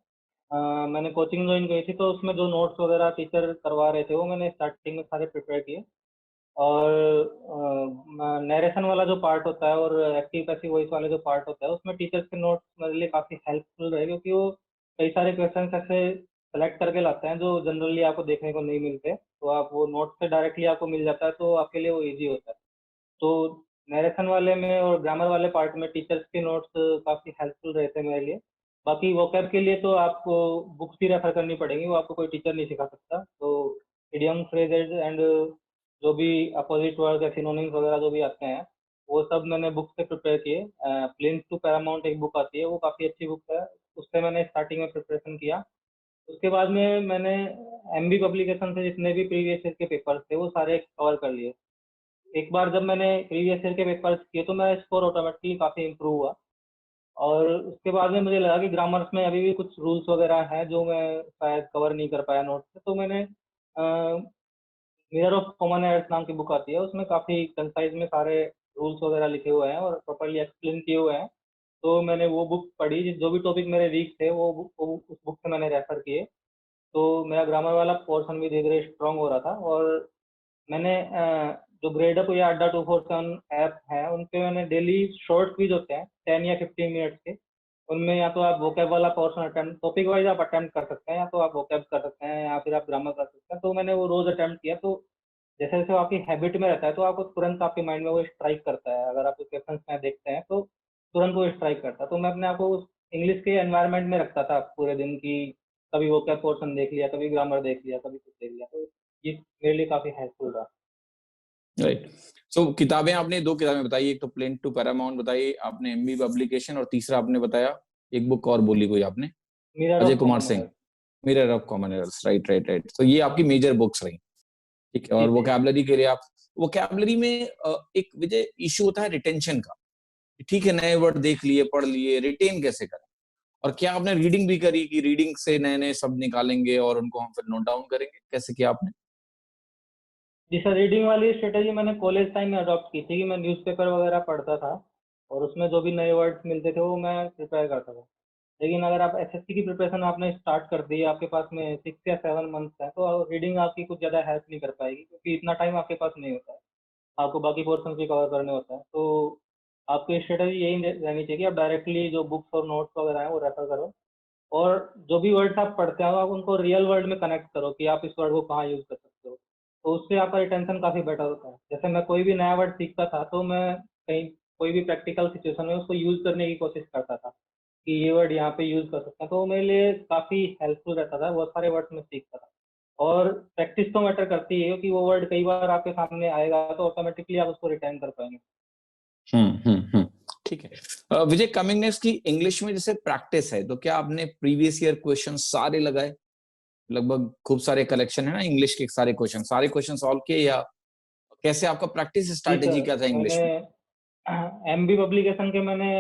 मैंने कोचिंग ज्वाइन की थी तो उसमें जो नोट्स वगैरह टीचर करवा रहे थे वो मैंने स्टार्टिंग में सारे प्रिपेयर किए। और नरेशन वाला जो पार्ट होता है और एक्टिव पैसिव वॉइस वाले जो पार्ट होता है उसमें टीचर्स के नोट्स मेरे लिए काफ़ी हेल्पफुल रहे, क्योंकि वो कई सारे क्वेश्चन ऐसे सेलेक्ट करके लाते हैं जो जनरली आपको देखने को नहीं मिलते, तो आप वो नोट से डायरेक्टली आपको मिल जाता है, तो आपके लिए वो ईजी होता है। तो नरेशन वाले में और ग्रामर वाले पार्ट में टीचर्स के नोट्स काफ़ी हेल्पफुल रहते हैं मेरे लिए। बाकी वोकैब के लिए तो आपको बुक्स ही रेफर करनी पड़ेंगी, वो आपको कोई टीचर नहीं सिखा सकता। तो इडियम फ्रेजेज एंड जो भी अपोजिट वर्ड या सिनोनिम्स वगैरह जो भी आते हैं वो सब मैंने बुक से प्रिपेयर किए। प्लेन्स टू पैरामाउंट एक बुक आती है, वो काफ़ी अच्छी बुक है, उससे मैंने स्टार्टिंग में प्रिपरेशन किया। उसके बाद में मैंने एमबी पब्लिकेशन से जितने भी प्रीवियस ईयर के पेपर्स थे वो सारे कवर कर लिए। एक बार जब मैंने प्रीवियस ईयर के पेपर्स किए तो मेरा स्कोर ऑटोमेटिकली काफ़ी इम्प्रूव हुआ। और उसके बाद में मुझे लगा कि ग्रामर्स में अभी भी कुछ रूल्स वगैरह हैं जो मैं शायद कवर नहीं कर पाया नोट्स से, तो मैंने मिरर ऑफ कॉमन एरर्स नाम की बुक आती है, उसमें काफ़ी कंसाइज में सारे रूल्स वगैरह लिखे हुए हैं और प्रॉपर्ली एक्सप्लेन किए हुए हैं। तो मैंने वो बुक पढ़ी, जो भी टॉपिक मेरे वीक थे वो उस बुक से मैंने रेफर किए। तो मेरा ग्रामर वाला पोर्शन भी धीरे धीरे स्ट्रांग हो रहा था। और मैंने जो ग्रेडअप या अड्डा 247 ऐप है उन पे मैंने डेली शॉर्ट क्विज होते हैं 10 या 15 मिनट्स के, उनमें या तो आप वोकैब वाला पोर्शन अटेम्प्ट टॉपिक वाइज आप अटेम्प्ट कर सकते हैं, या तो आप वोकैब कर सकते हैं, या फिर आप ग्रामर कर सकते हैं। तो मैंने वो रोज अटेम्प्ट किया, तो जैसे जैसे वो आपकी हैबिट में रहता है तो आपको तुरंत आपके माइंड में वो स्ट्राइक करता है। अगर आप क्वेश्चन में देखते हैं तो तुरंत वो स्ट्राइक करता है। तो मैं अपने आप को इंग्लिश के एनवायरनमेंट में रखता था पूरे दिन की, कभी वोकैब पोर्शन देख लिया, कभी ग्रामर देख लिया, कभी कुछ देख लिया। तो ये मेरे लिए काफी हेल्पफुल रहा। राइट। सो किताबें आपने दो किताबें बताई, एक तो प्लेन टू पैरामाउंट बताई आपने, एमबी पब्लिकेशन, और तीसरा आपने बताया एक बुक और बोली कोई आपने, mirror Ajay of Kumar common Singh, errors. Mirror of common errors. Right right right. तो ये आपकी मेजर बुक्स रही, ठीक है। जी और जी। वोकैबलरी के लिए आप, वोकैबलरी में एक विजय इशू होता है रिटेंशन का। ठीक है, नए वर्ड देख लिए, पढ़ लिए, रिटेन कैसे करें? और क्या आपने रीडिंग भी करी कि रीडिंग से नए नए शब्द निकालेंगे और उनको हम फिर नोट डाउन करेंगे? कैसे किया आपने? जी सर, रीडिंग वाली स्ट्रेटेजी मैंने कॉलेज टाइम में अडॉप्ट की थी कि मैं न्यूज़पेपर वगैरह पढ़ता था और उसमें जो भी नए वर्ड्स मिलते थे वो मैं प्रिपेयर करता था। लेकिन अगर आप एसएससी की प्रिपरेशन आपने स्टार्ट कर दी, आपके पास में 6 या 7 मंथ्स है, तो रीडिंग आपकी कुछ ज़्यादा हेल्प नहीं कर पाएगी, क्योंकि इतना टाइम आपके पास नहीं होता है। आपको बाकी पोर्शन भी कवर करने होता है। तो आपकी स्ट्रेटेजी यही रहनी चाहिए कि आप डायरेक्टली जो बुक्स और नोट्स वगैरह हैं वो रेफर करो, और जो भी वर्ड्स आप पढ़ते हो आप उनको रियल वर्ल्ड में कनेक्ट करो कि आप इस वर्ड को कहाँ यूज़ कर सकते हो। तो उससे आपका रिटेंशन काफ़ी बेटर होता है। जैसे मैं कोई भी नया वर्ड सीखता था तो मैं कहीं कोई भी प्रैक्टिकल सिचुएशन में उसको यूज़ करने की कोशिश करता था कि ये वर्ड यहाँ पे यूज़ कर सकते हैं, तो वो मेरे लिए काफ़ी हेल्पफुल रहता था, बहुत सारे वर्ड्स मैं सीखता था। और प्रैक्टिस तो मैटर करती है कि वो वर्ड कई बार आपके सामने आएगा तो ऑटोमेटिकली आप उसको रिटर्न कर पाएंगे। ठीक है। विजय, कमिंग नेक्स्ट की इंग्लिश में जैसे प्रैक्टिस है, तो क्या आपने प्रीवियस ईयर क्वेश्चन सारे लगाए? लगभग खूब सारे कलेक्शन है ना इंग्लिश के, सारे क्वेश्चन सॉल्व किए, या कैसे आपका प्रैक्टिस जी स्ट्रैटेजी सर, क्या था मैंने इंग्लिश में? एमबी पब्लिकेशन के मैंने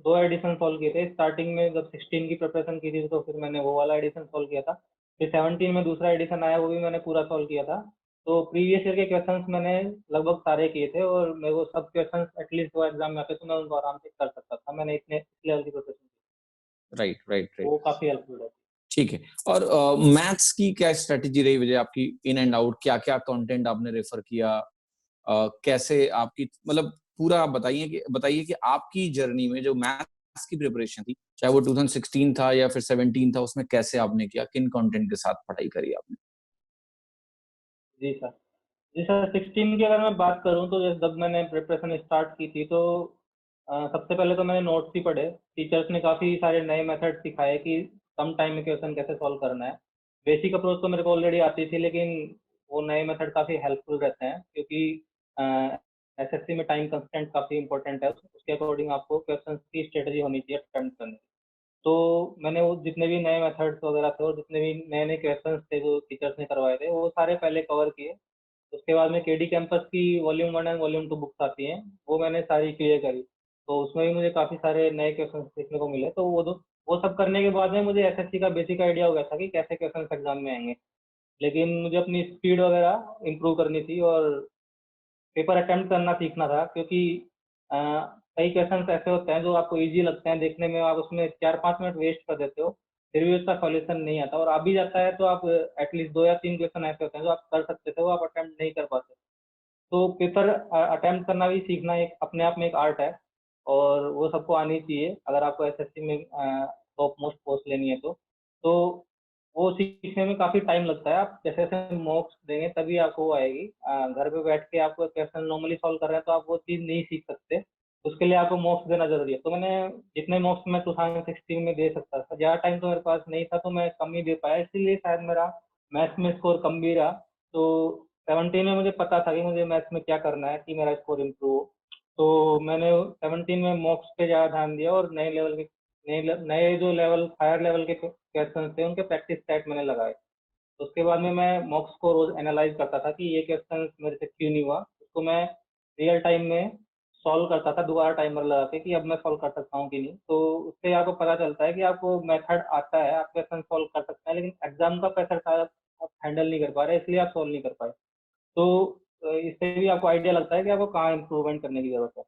2 एडिशन सॉल्व किए थे। स्टार्टिंग में जब 16 की प्रिपरेशन की थी तो फिर मैंने वो वाला एडिशन सॉल्व किया था। फिर 17 में दूसरा एडिशन आया, वो भी मैंने पूरा सॉल्व किया था। तो प्रीवियस ईयर के क्वेश्चंस मैंने लगभग सारे किए थे और मेरे को सब क्वेश्चंस एटलीस्ट वो एग्जाम में आते तो मैं उनको आराम से कर सकता था। मैंने इतने इस लेवल की प्रिपरेशन की, राइट राइट राइट। वो काफी हेल्पफुल है। ठीक है। और मैथ्स की क्या स्ट्रेटेजी रही विजय आपकी? इन एंड आउट क्या क्या कंटेंट आपने रेफर किया? कैसे आपकी, मतलब पूरा आप बताइए कि आपकी जर्नी में जो मैथ्स की प्रिपरेशन थी, चाहे वो 2016 था या फिर 17 था, उसमें कैसे आपने किया, किन कंटेंट के साथ पढ़ाई करी आपने? जी सर। जी सर, 16 की अगर मैं बात करूँ तो जब मैंने प्रिपरेशन स्टार्ट की थी तो सबसे पहले तो मैंने नोट्स ही पढ़े। टीचर्स ने काफ़ी सारे नए मेथड सिखाए कि कम टाइम में क्वेश्चन कैसे सॉल्व करना है। बेसिक अप्रोच तो मेरे को ऑलरेडी आती थी, लेकिन वो नए मेथड काफ़ी हेल्पफुल रहते हैं क्योंकि एसएससी में टाइम कंस्टेंट काफ़ी इंपॉर्टेंट है। उसके अकॉर्डिंग आपको क्वेश्चन की स्ट्रेटजी होनी चाहिए अटेम्प्ट करने की। तो मैंने वो जितने भी नए मेथड्स वगैरह थे और जितने भी नए नए क्वेश्चंस थे जो टीचर्स ने करवाए थे वो सारे पहले कवर किए। उसके बाद में केडी कैंपस की वॉल्यूम 1 एंड वॉल्यूम 2 बुक्स आती हैं, वो मैंने सारी क्लियर करी। तो उसमें भी मुझे काफ़ी सारे नए क्वेश्चन सीखने को मिले। तो वो सब करने के बाद में मुझे एसएससी का बेसिक आइडिया हो गया था कि कैसे क्वेश्चन एग्जाम में आएंगे। लेकिन मुझे अपनी स्पीड वगैरह इम्प्रूव करनी थी और पेपर अटेम्प्ट करना सीखना था क्योंकि अ, कई क्वेश्चंस ऐसे होते हैं जो आपको इजी लगते हैं देखने में, आप उसमें 4-5 मिनट वेस्ट कर देते हो, फिर भी उसका सॉल्यूशन नहीं आता और आ भी जाता है तो आप एटलीस्ट 2 या 3 क्वेश्चन ऐसे होते हैं जो आप कर सकते थे, वो आप अटेम्प्ट नहीं कर पाते। तो पेपर अटेम्प्ट करना भी सीखना एक अपने आप में एक आर्ट है और वो सबको आनी चाहिए अगर आपको एसएससी में टॉप मोस्ट पोस्ट लेनी है तो वो सीखने में काफ़ी टाइम लगता है। आप जैसे जैसे मॉक्स देंगे तभी आपको वो आएगी। घर पे बैठ के आपको क्वेश्चन नॉर्मली सॉल्व कर रहे हैं तो आप वो चीज़ नहीं सीख सकते। उसके लिए आपको मॉक्स देना ज़रूरी है। तो मैंने जितने मॉक्स मैं 2016 में दे सकता था, ज़्यादा टाइम तो मेरे पास नहीं था तो मैं कम ही दे पाया, इसीलिए शायद मेरा मैथ्स में स्कोर कम भी रहा। तो 17 में मुझे पता था कि मुझे मैथ्स में क्या करना है कि मेरा स्कोर इम्प्रूव हो। तो मैंने 17 में मॉक्स पे ज़्यादा ध्यान दिया और नए जो लेवल हायर लेवल के क्वेश्चन थे उनके प्रैक्टिस सेट मैंने लगाए। तो उसके बाद में मैं मॉक्स को रोज एनालाइज करता था कि ये क्वेश्चन मेरे से क्यों नहीं हुआ। उसको मैं रियल टाइम में सॉल्व करता था दोबारा टाइमर लगा के कि अब मैं सॉल्व कर सकता हूँ कि नहीं। तो उससे आपको पता चलता है कि आपको मेथड आता है, आप क्वेश्चन सॉल्व कर सकते हैं, लेकिन एग्जाम का प्रेशर शायद आप हैंडल नहीं कर पा रहे इसलिए आप सॉल्व नहीं कर पाए। तो इससे भी आपको आइडिया लगता है कि आपको कहाँ इम्प्रूवमेंट करने की जरूरत है।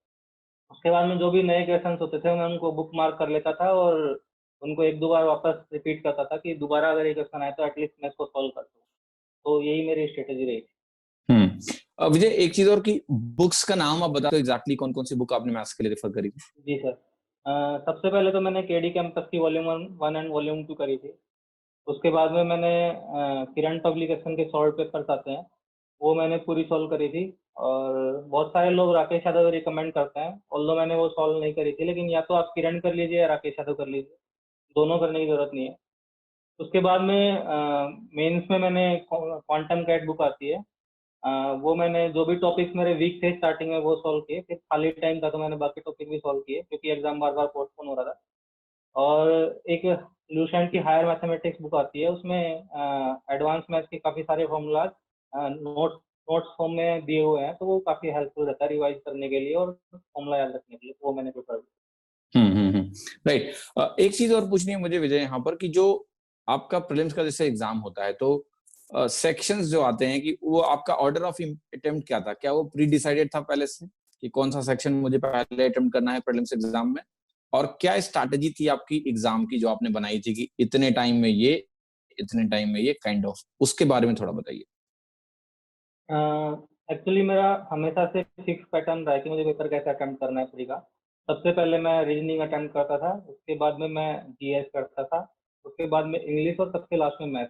उसके बाद में जो भी नए क्वेश्चंस होते थे मैं उनको बुक मार्क कर लेता था और उनको 1-2 बार वापस रिपीट करता था कि दोबारा अगर ये क्वेश्चन आए तो एटलीस्ट मैं इसको सॉल्व कर दूँ। तो यही मेरी स्ट्रेटेजी रही थी। विजय, एक चीज और कि बुक्स का नाम आप बता दो एग्जैक्टली कौन कौन सी बुक आपने मैथ्स के लिए रेफर करी थी? जी सर। सबसे पहले तो मैंने केडी कैंपस की वॉल्यूम 1 एंड वॉल्यूम 2 करी थी। उसके बाद में मैंने किरण पब्लिकेशन के सॉल्व पेपर्स आते हैं, वो मैंने पूरी सॉल्व करी थी। और बहुत सारे लोग राकेश यादव रिकमेंड करते हैं, ऑल्दो मैंने वो सॉल्व नहीं करी थी, लेकिन या तो आप किरण कर लीजिए या राकेश यादव कर लीजिए, दोनों करने की जरूरत नहीं है। उसके बाद में मेंस में मैंने क्वांटम कैट बुक आती है, वो मैंने जो भी टॉपिक्स मेरे वीक थे स्टार्टिंग में वो सॉल्व किए, फिर खाली टाइम था तो मैंने बाकी टॉपिक भी सॉल्व किए क्योंकि एग्जाम बार बार पोस्टपोन हो रहा था। और एक लूसेंट की हायर मैथमेटिक्स बुक आती है, उसमें एडवांस मैथ्स के काफ़ी सारे फॉर्मूलाज नोट्स नोट्स फॉर्म में दिए हुए हैं, तो वो काफ़ी हेल्पफुल रहता है रिवाइज करने के लिए और फॉर्मूला याद रखने के लिए, तो वो मैंने प्रिफर किया। राइट। एक चीज और पूछनी है मुझे विजय यहाँ पर कि जो आपका प्रीलिम्स का जैसे एग्जाम होता है तो सेक्शंस जो आते हैं कि वो आपका ऑर्डर ऑफ अटेम्प्ट क्या था? क्या वो प्री डिसाइडेड था पहले से कि कौन सा सेक्शन मुझे पहले अटेम्प्ट करना है प्रीलिम्स एग्जाम में? और क्या स्ट्रैटेजी थी आपकी एग्जाम की जो आपने बनाई थी कि इतने टाइम में ये, इतने टाइम में ये, काइंड ऑफ उसके बारे में थोड़ा बताइए। एक्चुअली मेरा हमेशा से फिक्स पैटर्न रहा है कि मुझे पेपर कैसे अटेम्प्ट करना है प्री का। सबसे पहले मैं रीजनिंग अटेम्प्ट करता था, उसके बाद में मैं जीएस करता था, उसके बाद में इंग्लिश और सबसे लास्ट में मैथ।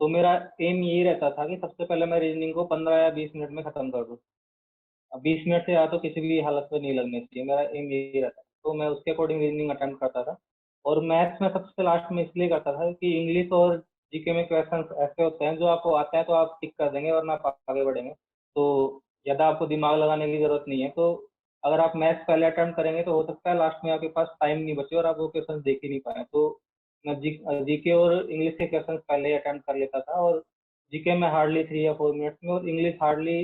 तो मेरा एम यही रहता था कि सबसे पहले मैं रीजनिंग को 15 या 20 मिनट में खत्म कर दूँ। अब 20 मिनट से ज़्यादा तो किसी भी हालत में नहीं लगने चाहिए, मेरा एम यही रहता है। तो मैं उसके अकॉर्डिंग रीजनिंग अटेम्प्ट करता था और मैथ्स में सबसे लास्ट में इसलिए करता था कि इंग्लिश और जीके में क्वेश्चंस ऐसे होते हैं जो आपको आते हैं तो आप टिक कर देंगे वरना आप आगे बढ़ेंगे, तो ज़्यादा आपको दिमाग लगाने की ज़रूरत नहीं है। तो अगर आप मैथ्स पहले अटेम्प्ट करेंगे तो हो सकता है लास्ट में आपके पास टाइम नहीं बचे और आप वो क्वेश्चन देख ही नहीं पाए। तो मैं जीके और इंग्लिश के क्वेश्चन पहले ही अटेम्प्ट कर लेता था, और जीके में हार्डली 3 या 4 मिनट्स में, और इंग्लिश हार्डली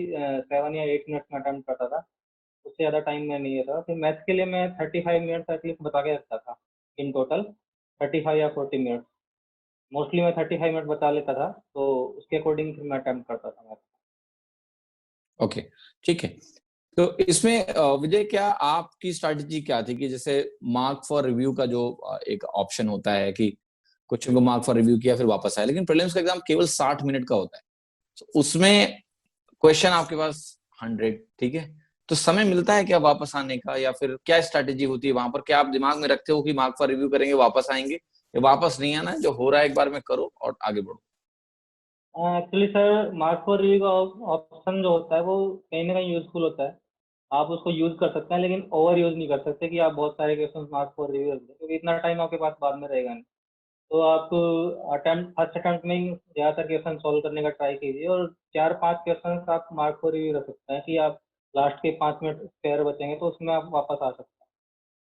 7 या 8 मिनट्स में अटेम्प्ट करता था। उससे ज़्यादा टाइम मैं नहीं लेता था। फिर मैथ्स के लिए मैं 35 मिनट्स एटलीस्ट बता के रखता था इन टोटल, 35 या 40 मिनट्स। मोस्टली मैं 35 मिनट बता लेता था, तो उसके अकॉर्डिंग फिर मैं अटेम्प्ट करता था मैथ्स। ओके, ठीक है। तो इसमें विजय, क्या आपकी स्ट्रैटेजी क्या थी कि जैसे मार्क फॉर रिव्यू का जो एक ऑप्शन होता है कि क्वेश्चन को मार्क फॉर रिव्यू किया फिर वापस आए, लेकिन प्रीलिम्स का एग्जाम केवल 60 मिनट का होता है, तो उसमें क्वेश्चन आपके पास 100, ठीक है, तो समय मिलता है क्या वापस आने का, या फिर क्या स्ट्रैटेजी होती है वहां पर? क्या आप दिमाग में रखते हो कि मार्क फॉर रिव्यू करेंगे वापस आएंगे, या वापस नहीं आना है, जो हो रहा है एक बार में करो और आगे बढ़ो? Actually sir, mark for review का ऑप्शन जो होता है वो कहीं ना कहीं यूजफुल होता है। आप उसको यूज कर सकते हैं, लेकिन ओवर यूज नहीं कर सकते कि आप बहुत सारे क्वेश्चन मार्क फॉर रिव्यू रख दें, क्योंकि इतना टाइम आपके पास बाद में रहेगा नहीं। तो आप फर्स्ट अटेम्प्ट में ही ज़्यादातर क्वेश्चन सॉल्व करने का ट्राई कीजिए, और 4-5 क्वेश्चन आप मार्क फॉर रिव्यू रख सकते हैं कि आप लास्ट के 5 मिनट स्पेयर बचेंगे तो उसमें आप वापस आ सकते हैं।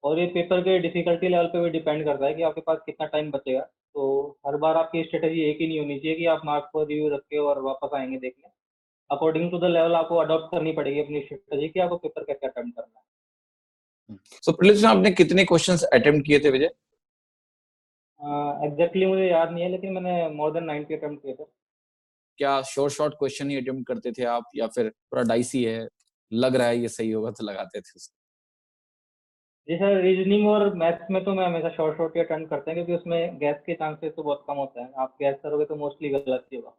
और ये पेपर के डिफिकल्टी लेवल पे भी डिपेंड करता है कि आपके पास कितना टाइम बचेगा। तो हर बार आपकी स्ट्रेटेजी एक ही नहीं होनी चाहिए कि आप मार्क फॉर रिव्यू रख के और वापस आएंगे देखने। अकॉर्डिंग टू द लेवल आपको अडॉप्ट करनी पड़ेगी अपनी स्ट्रेटेजी कि आपको पेपर कैसे अटेम्प्ट करना है। सो प्रीलिम्स में आपने कितने क्वेश्चंस अटेम्प्ट किए थे विजय? एग्जैक्टली मुझे याद नहीं है, लेकिन मैंने मोर देन 90 अटेम्प्ट किए थे। क्या शॉर्ट शॉर्ट क्वेश्चन ही अटेम्प्ट करते थे आप, या फिर थोड़ा डाइसी है, लग रहा है ये सही होगा तो लगाते थे उसको? जी सर, रीजनिंग और मैथ्स में तो मैं हमेशा शॉर्ट शॉर्ट ही अटेम्प्ट करते हैं, क्योंकि उसमें गैस के चांसेस तो बहुत कम होते हैं। आप गैस करोगे तो मोस्टली गलत ही होगा।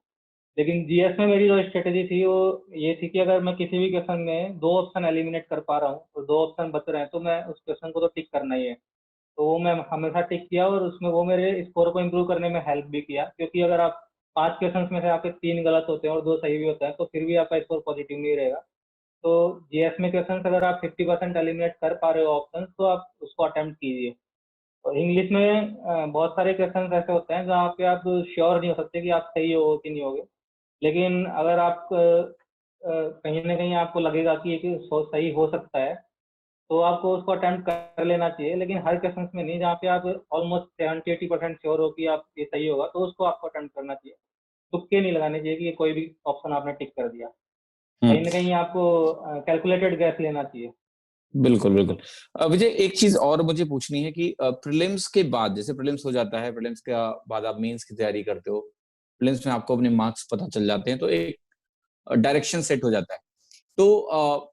लेकिन जीएस में मेरी जो स्ट्रेटेजी थी वो ये थी कि अगर मैं किसी भी क्वेश्चन में 2 ऑप्शन एलिमिनेट कर पा रहा हूँ और 2 ऑप्शन बच रहे हैं, तो मैं उस क्वेश्चन को तो टिक करना ही है। तो वो मैं हमेशा टिक किया, और उसमें वो मेरे स्कोर को इम्प्रूव करने में हेल्प भी किया, क्योंकि अगर आप 5 क्वेश्चन में से आपके 3 गलत होते हैं और 2 सही भी होते हैं, तो फिर भी आपका स्कोर पॉजिटिव नहीं रहेगा। तो जीएस में क्वेश्चन अगर आप 50% एलिमिनेट कर पा रहे हो ऑप्शन, तो आप उसको अटेम्प्ट कीजिए। और इंग्लिश में बहुत सारे क्वेश्चन ऐसे होते हैं जहाँ पे आप श्योर नहीं हो सकते कि आप सही हो कि नहीं होगे। लेकिन अगर आप कहीं न कहीं आपको लगेगा कि ये सही हो सकता है, तो आपको उसको अटेम्प्ट कर लेना चाहिए। लेकिन हर क्वेश्चंस में नहीं, जहाँ पे आप ऑलमोस्ट 70-80% श्योर हो कि आप ये सही होगा, तो उसको आपको अटेम्प्ट करना चाहिए। तुक्के नहीं लगाने चाहिए कि कोई भी ऑप्शन आपने टिक कर दिया। हम्म, कहीं न कहीं आपको कैलकुलेटेड गैस लेना चाहिए। बिल्कुल बिल्कुल। विजय, एक चीज और मुझे पूछनी है कि प्रीलिम्स के बाद, जैसे प्रीलिम्स हो जाता है, प्रीलिम्स के बाद आप मेंस की तैयारी करते हो, प्रीलिम्स में आपको अपने मार्क्स पता चल जाते हैं, तो एक डायरेक्शन सेट हो जाता है। तो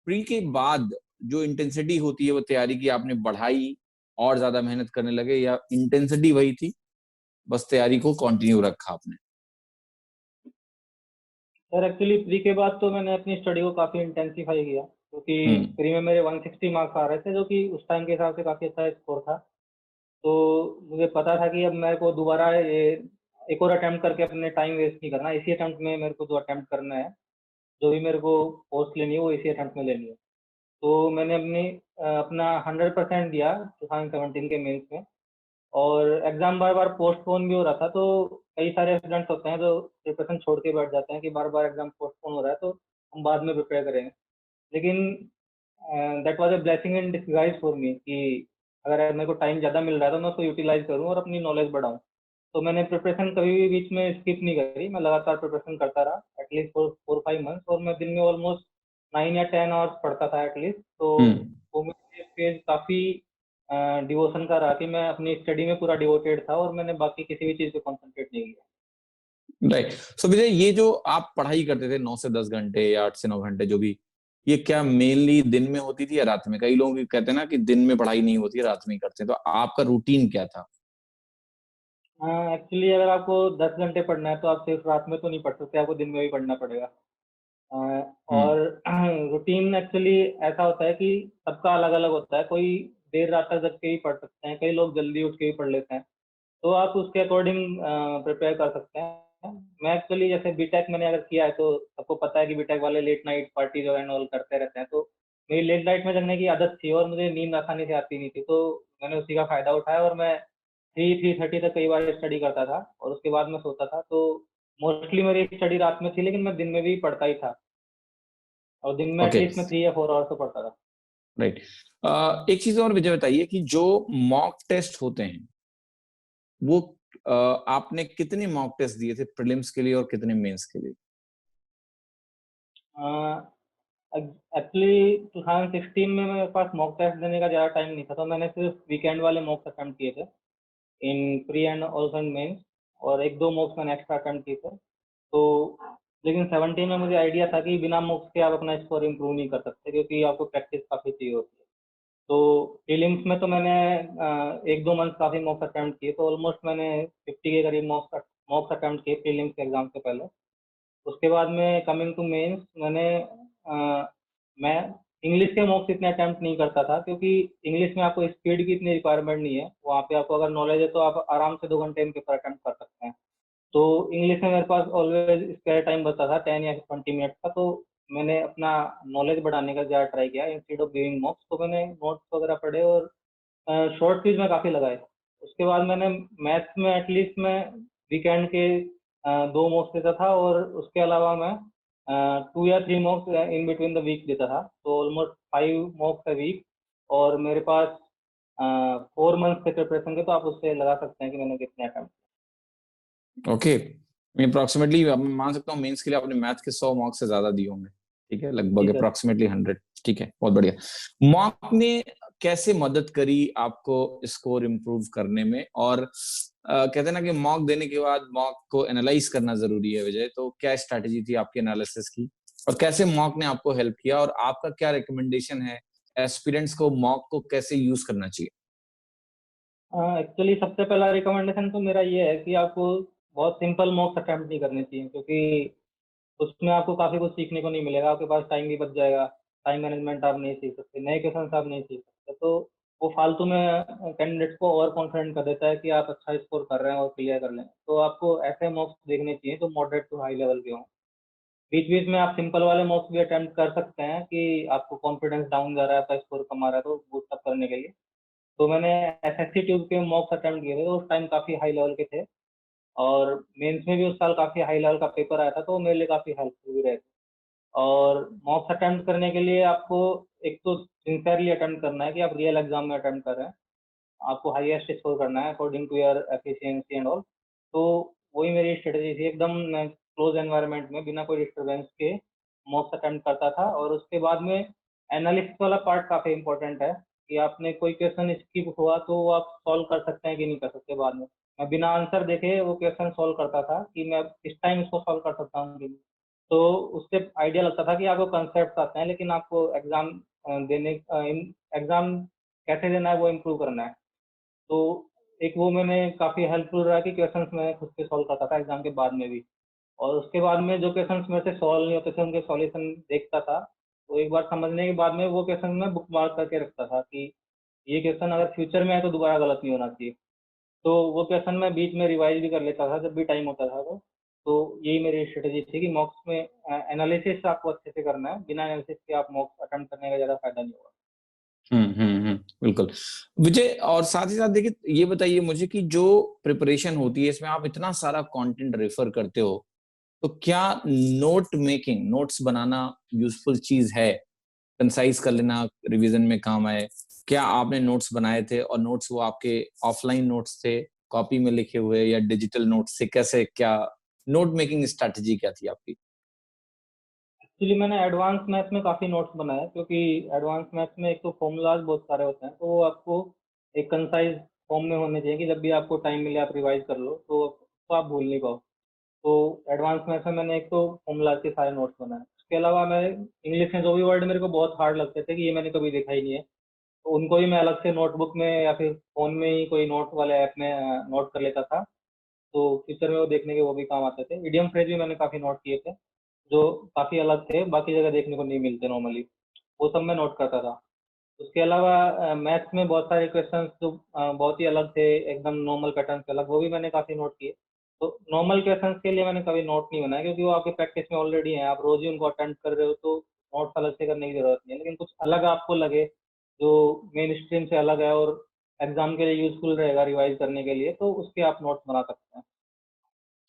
प्री के बाद जो इंटेंसिटी होती है वो तैयारी की आपने बढ़ाई और ज्यादा मेहनत करने लगे, या इंटेंसिटी वही थी, बस तैयारी को कंटिन्यू रखा आपने? सर एक्चुअली प्री के बाद तो मैंने अपनी स्टडी को काफ़ी इंटेंसिफाई किया, क्योंकि हम्म। प्री में मेरे 160 मार्क्स आ रहे थे, जो कि उस टाइम के हिसाब से काफ़ी अच्छा स्कोर था। तो मुझे पता था कि अब मेरे को दोबारा ये एक और अटेम्प्ट करके अपने टाइम वेस्ट नहीं करना। इसी अटेम्प्ट में मेरे को जो अटेम्प्ट करना है, जो भी मेरे को पोस्ट लेनी है, वो इसी अटेम्प्ट में लेनी है। तो मैंने अपना 100% दिया 2017 के मेंस में। और एग्ज़ाम बार-बार पोस्टपोन भी हो रहा था, तो कई सारे स्टूडेंट्स होते हैं जो प्रिपरेशन छोड़ के बैठ जाते हैं कि बार-बार एग्ज़ाम पोस्टपोन हो रहा है, तो हम बाद में प्रिपेयर करेंगे। लेकिन that was a blessing in disguise for me कि अगर मेरे को टाइम ज़्यादा मिल रहा है, तो मैं उसको यूटिलाइज़ करूँ और अपनी नॉलेज बढ़ाऊँ। तो मैंने प्रिपरेशन कभी भी बीच में स्किप नहीं करी, मैं लगातार प्रिपरेशन करता रहा एटलीस्ट 4-5 मंथ्स, और मैं दिन में ऑलमोस्ट 9 या 10 आवर्स पढ़ता था एटलीस्ट। तो हम्म। वो मेरे लिए फेज़ काफ़ी डिवोशन का रहा कि मैं अपनी स्टडी में पूरा डिवोटेड था, और मैंने बाकी किसी भी चीज़ पे कॉन्संट्रेट नहीं किया। राइट। सो विजय, ये जो आप पढ़ाई करते थे 9 से 10 घंटे या 8 से 9 घंटे जो भी, ये क्या मेनली दिन में होती थी या रात में? कई लोग कहते हैं ना कि दिन में पढ़ाई नहीं होती है, रात में ही करते हैं, तो आपका रूटीन क्या था? एक्चुअली अगर आपको 10 घंटे पढ़ना है, तो आप सिर्फ रात में तो नहीं पढ़ सकते, आपको दिन में भी पढ़ना पड़ेगा। हम्म। और रूटीन एक्चुअली ऐसा होता है कि सबका अलग-अलग होता है। कोई देर रात तक जग के भी पढ़ सकते हैं, कई लोग जल्दी उठ के भी पढ़ लेते हैं। तो आप उसके अकॉर्डिंग प्रिपेयर कर सकते हैं। मैं एक्चुअली जैसे बीटेक मैंने अगर किया है, तो सबको पता है कि बीटेक वाले late night parties and all करते रहते हैं। तो मेरी लेट नाइट में जगने की आदत थी, और मुझे नींद आसानी से आती नहीं थी। तो मैंने उसी का फ़ायदा उठाया, और मैं 3-3:30 तक कई बार स्टडी करता था और उसके बाद मैं सोता था। तो मोस्टली मेरी स्टडी रात में थी, लेकिन मैं दिन में भी पढ़ता ही था और दिन में ओके, एटलीस्ट मैं 3 या 4 आवर्स तो पढ़ता था। राइट। एक चीज और मुझे बताइए कि जो मॉक टेस्ट होते हैं वो आपने कितने मॉक टेस्ट दिए थे प्रीलिम्स के लिए और कितने मेंस के लिए? एक्चुअली 2016 में मेरे पास मॉक टेस्ट देने का ज़्यादा टाइम नहीं था, तो मैंने सिर्फ वीकेंड वाले मॉक्स अटेम्प्ट किए थे in pre and also in mains, और 1-2 मॉक्स मैंने एक्स्ट्रा अटेम्प्ट किए थे। तो लेकिन 17 में मुझे आइडिया था कि बिना मॉक्स के आप अपना स्कोर इम्प्रूव नहीं कर सकते, क्योंकि आपको प्रैक्टिस काफ़ी चाहिए होती है। तो प्रीलिम्स में तो मैंने 1-2 मंथ काफ़ी मॉक्स अटेम्प्ट किए, तो ऑलमोस्ट मैंने 50 के करीब मॉक्स अटेम्प्ट किए प्रीलिम्स के एग्ज़ाम से पहले। उसके बाद में कमिंग टू मेंस, मैं इंग्लिश के मॉक्स इतने अटेम्प्ट नहीं करता था, क्योंकि इंग्लिश में आपको स्पीड की इतनी रिक्वायरमेंट नहीं है। वहाँ पे आपको अगर नॉलेज है तो आप आराम से 2 घंटे में पेपर अटेम्प्ट कर सकते हैं। तो इंग्लिश में मेरे पास ऑलवेज स्पेयर टाइम बचता था 10 या 20 मिनट्स का, तो मैंने अपना नॉलेज बढ़ाने का ज़्यादा ट्राई किया इंस्टेड ऑफ गिविंग मॉक्स। तो मैंने नोट्स वगैरह पढ़े और शॉर्ट क्विज में काफ़ी लगाए। उसके बाद मैंने मैथ्स में एटलीस्ट मैं वीकेंड के 2 मॉक्स देता था, और उसके अलावा मैं 2 या 3 mocks in between the week देता था। तो ऑलमोस्ट 5 मॉक्स अ वीक, और मेरे पास 4 मंथ्स के प्रिपरेशन के, तो आप उससे लगा सकते हैं कि मैंने कितने अटेम्प्ट। ओके, मैं अप्रोक्सीमेटली मान सकता हूँ मेंस के लिए आपने मैथ के 100 मार्क्स से ज्यादा दिए होंगे। ठीक है, जी लगभग सर। अप्रोक्सीमेटली 100। ठीक है, बहुत बढ़िया। मॉक ने कैसे मदद करी आपको स्कोर इम्प्रूव करने में? और कहते हैं ना कि मॉक देने के बाद मॉक को एनालाइज करना जरूरी है विजय, तो क्या स्ट्रैटेजी थी आपकी एनालिसिस की और कैसे मॉक ने आपको हेल्प किया, और आपका क्या रिकमेंडेशन है एस्पिरेंट्स को मॉक को कैसे यूज करना चाहिए? एक्चुअली सबसे पहला रिकमेंडेशन तो मेरा ये है कि आपको बहुत सिंपल मॉक्स अटेम्प्ट नहीं करने चाहिए, क्योंकि उसमें आपको काफ़ी कुछ सीखने को नहीं मिलेगा। आपके पास टाइम भी बच जाएगा, टाइम मैनेजमेंट आप नहीं सीख सकते, नए क्वेश्चंस आप नहीं सीख सकते। तो वो फालतू में कैंडिडेट्स को ओवर कॉन्फिडेंट कर देता है कि आप अच्छा स्कोर कर रहे हैं और क्लियर कर लेंगे। तो आपको ऐसे मॉक्स देखने चाहिए जो मॉडरेट टू हाई लेवल के हों। बीच-बीच में आप सिंपल वाले मॉक्स भी अटेम्प्ट कर सकते हैं कि आपको कॉन्फिडेंस डाउन जा रहा है, आपका स्कोर कम आ रहा है, तो बूस्ट अप करने के लिए। तो मैंने एसएससी ट्यूब के मॉक्स अटेम्प्ट किए थे, तो उस टाइम काफ़ी हाई लेवल के थे, और मेंस में भी उस साल काफ़ी हाई लेवल का पेपर आया था, तो वो मेरे लिए काफ़ी हेल्पफुल भी रहे थे। और मॉक्स अटेम्प्ट करने के लिए आपको एक तो सिंसियरली अटेम्प्ट करना है कि आप रियल एग्ज़ाम में अटेम्प्ट कर रहे हैं। आपको हाईएस्ट स्कोर करना है according to your efficiency and all. तो वही मेरी स्ट्रेटजी थी, एकदम मैं क्लोज़ एनवायरनमेंट में बिना कोई डिस्टर्बेंस के मॉक्स अटेम्प्ट करता था। और उसके बाद में एनालिसिस वाला पार्ट काफ़ी इम्पोर्टेंट है कि आपने कोई क्वेश्चन स्किप हुआ तो वो आप सॉल्व कर सकते हैं कि नहीं कर सकते बाद में। मैं बिना आंसर देखे वो क्वेश्चन सॉल्व करता था कि मैं इस टाइम इसको सॉल्व कर सकता हूँ कि नहीं। तो उससे आइडिया लगता था कि आपको कांसेप्ट्स आते हैं, लेकिन आपको एग्ज़ाम एग्ज़ाम कैसे देना है वो इम्प्रूव करना है। तो एक वो मैंने काफ़ी हेल्पफुल रहा कि क्वेश्चंस मैं खुद से सॉल्व करता था एग्ज़ाम के बाद में भी। और उसके बाद में जो क्वेश्चंस मेरे से सॉल्व नहीं होते थे, उनके सॉल्यूशन देखता था। तो एक बार समझने के बाद में वो क्वेश्चन मैं बुक मार्क करके रखता था कि ये क्वेश्चन अगर फ्यूचर में आए तो दोबारा गलत नहीं होना चाहिए। तो वो क्वेश्चन मैं बीच में रिवाइज़ भी कर लेता था जब भी टाइम होता था तो। तो यही मेरी स्ट्रेटजी थी कि मॉक्स में एनालिसिस आपको अच्छे से करना है। बिना एनालिसिस के आप मॉक्स अटेम्प्ट करने का ज़्यादा फ़ायदा नहीं होगा। बिल्कुल। विजय, और साथ ही साथ देखिए ये बताइए मुझे कि जो प्रिपरेशन होती है इसमें आप इतना सारा कंटेंट रेफर करते हो, तो क्या नोट मेकिंग, नोट्स बनाना यूजफुल चीज है? कंसाइज कर लेना रिवीजन में काम आए। क्या आपने नोट्स बनाए थे और नोट्स वो आपके ऑफलाइन नोट्स थे, कॉपी में लिखे हुए, या डिजिटल नोट्स से? कैसे, क्या नोट मेकिंग स्ट्रेटजी क्या थी आपकी? एक्चुअली मैंने एडवांस मैथ्स में काफ़ी नोट्स बनाए, क्योंकि एडवांस मैथ्स में एक तो फॉर्मूलाज बहुत सारे होते हैं, तो वो आपको एक कंसाइज फॉर्म में होने चाहिए कि जब भी आपको टाइम मिले आप रिवाइज कर लो, तो आप भूल नहीं पाओ। तो एडवांस मैथ्स में मैंने एक तो फॉर्मूलाज के सारे नोट्स बनाए। उसके अलावा मैं इंग्लिश में जो भी वर्ड मेरे को बहुत हार्ड लगते थे कि ये मैंने कभी देखा ही नहीं है, तो उनको भी मैं अलग से नोटबुक में या फिर फ़ोन में ही कोई नोट वाले ऐप में नोट कर लेता था। तो फ्यूचर में वो देखने के वो भी काम आते थे। इडियम फ्रेज़ भी मैंने काफ़ी नोट किए थे, जो काफ़ी अलग थे, बाकी जगह देखने को नहीं मिलते नॉर्मली। वो सब मैं नोट करता था। उसके अलावा मैथ्स में बहुत सारे क्वेश्चंस जो बहुत ही अलग थे, एकदम नॉर्मल पैटर्न से अलग, वो भी मैंने काफ़ी नोट किए। तो नॉर्मल क्वेश्चंस के लिए मैंने कभी नोट नहीं बनाया, क्योंकि वो आपके प्रैक्टिस में ऑलरेडी हैं, आप रोज़ ही उनको अटेम्प्ट कर रहे हो, तो नोट्स अलग से करने की ज़रूरत नहीं है। लेकिन कुछ अलग आपको लगे, जो मेन स्ट्रीम से अलग है और एग्जाम के लिए यूजफुल रहेगा रिवाइज करने के लिए, तो उसके आप नोट्स बना सकते हैं।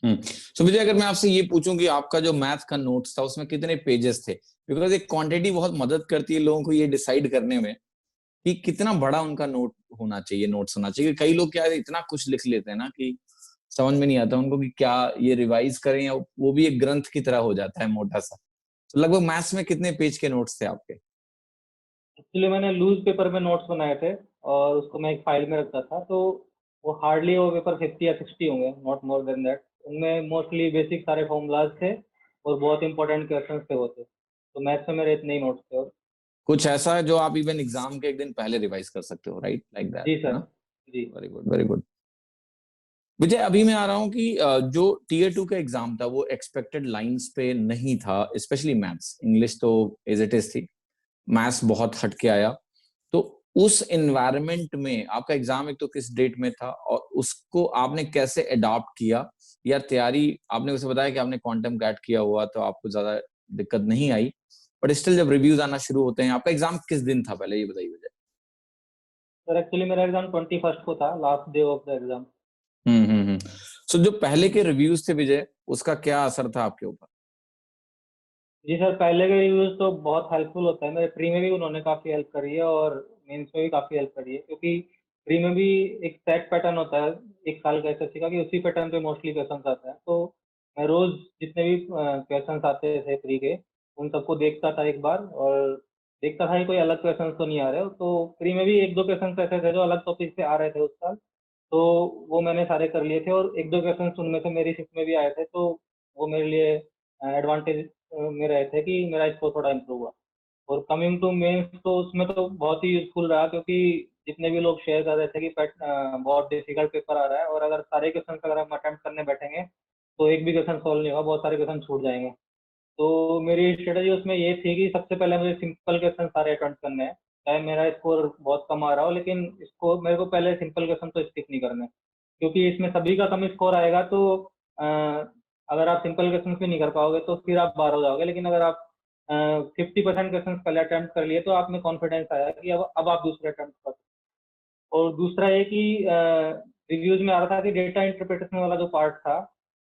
सो विजय, अगर मैं आपसे ये पूछूं कि आपका जो मैथ का नोट्स था उसमें कितने पेजेस थे, बिकॉज एक क्वांटिटी बहुत मदद करती है लोगों को ये डिसाइड करने में कि कितना बड़ा उनका नोट होना चाहिए, नोट्स होना चाहिए। कई लोग क्या है, इतना कुछ लिख लेते हैं ना कि समझ में नहीं आता उनको कि क्या ये रिवाइज करें, या वो भी एक ग्रंथ की तरह हो जाता है मोटा सा। तो लगभग मैथ्स में कितने पेज के नोट्स थे आपके? एक्चुअली मैंने लूज पेपर पे नोट्स बनाए थे और उसको मैं एक फाइल में रखता था, तो वो हार्डली वो पेपर 50 या 60 होंगे, नॉट मोर देन दैट। उनमें मोस्टली बेसिक सारे फॉर्मूलाज थे और बहुत इंपॉर्टेंट क्वेश्चंस थे वो थे, तो मैथ्स में मेरे इतने ही नोट्स थे। और कुछ ऐसा है जो आप इवन एग्जाम के एक दिन पहले रिवाइज कर सकते हो, राइट, लाइक दैट, जी है सर। ना? जी वेरी गुड, वेरी गुड। विजय, अभी मैं आ रहा हूँ कि जो टीयर 2 का एग्जाम था वो एक्सपेक्टेड लाइंस पे नहीं था, स्पेशली मैथ्स। इंग्लिश तो एज इट इज थी, मैथ्स बहुत हटके आया। तो उस एनवायरनमेंट में आपका एग्जाम एक तो किस डेट में था, और उसको आपने कैसे अडॉप्ट किया? या तैयारी, आपने उसे बताया कि आपने क्वांटम कैट किया हुआ तो आपको ज्यादा दिक्कत नहीं आई, बट स्टिल जब रिव्यूज आना शुरू होते हैं, आपका एग्जाम किस दिन था, पहले ये बताइए मुझे। सर, एक्चुअली मेरा एग्जाम 21st को था, last day of the exam. Hmm. So जो पहले के रिव्यूज थे विजय, उसका क्या असर था आपके ऊपर? जी सर, पहले के रिव्यूज तो बहुत हेल्पफुल होता है, मेरे प्री में भी उन्होंने काफ़ी हेल्प करी है और मेंस में भी काफ़ी हेल्प करी है, क्योंकि प्री में भी एक सेट पैटर्न होता है एक साल का एसएससी का, कि उसी पैटर्न पे मोस्टली क्वेश्चन आते हैं। तो मैं रोज जितने भी क्वेश्चन आते थे प्री के, उन सबको देखता था एक बार, और देखता था कि कोई अलग क्वेश्चन तो नहीं आ रहे हो। तो प्री में भी एक दो क्वेश्चन ऐसे थे जो अलग टॉपिक से आ रहे थे उस साल, तो वो मैंने सारे कर लिए थे, और एक दो क्वेश्चन उनमें से मेरी शिफ्ट में भी आए थे, तो वो मेरे लिए एडवांटेज में रहे थे कि मेरा स्कोर थोड़ा इम्प्रूव हुआ। और कमिंग टू मेंस, तो उसमें तो बहुत ही यूजफुल रहा, क्योंकि जितने भी लोग शेयर कर रहे थे कि बहुत डिफिकल्ट पेपर आ रहा है, और अगर सारे क्वेश्चन अगर हम अटेम्प्ट करने बैठेंगे तो एक भी क्वेश्चन सॉल्व नहीं होगा, बहुत सारे क्वेश्चन छूट जाएंगे। तो मेरी स्ट्रेटजी उसमें ये थी कि सबसे पहले मुझे सिंपल क्वेश्चन सारे अटेम्प्ट करने हैं, चाहे मेरा स्कोर बहुत कम आ रहा हो, लेकिन इसको मेरे को पहले सिंपल क्वेश्चन तो स्किप नहीं करने, क्योंकि इसमें सभी का कम स्कोर आएगा। तो अ, अगर आप सिंपल क्वेश्चन भी नहीं कर पाओगे तो फिर आप बाहर हो जाओगे, लेकिन अगर आप 50% क्वेश्चन पहले अटेम्प्ट कर लिए तो आप में कॉन्फिडेंस आया कि अब आप दूसरे अटेम्प्ट कर। और दूसरा ये कि रिव्यूज में आ रहा था कि डेटा इंटरप्रिटेशन वाला जो पार्ट था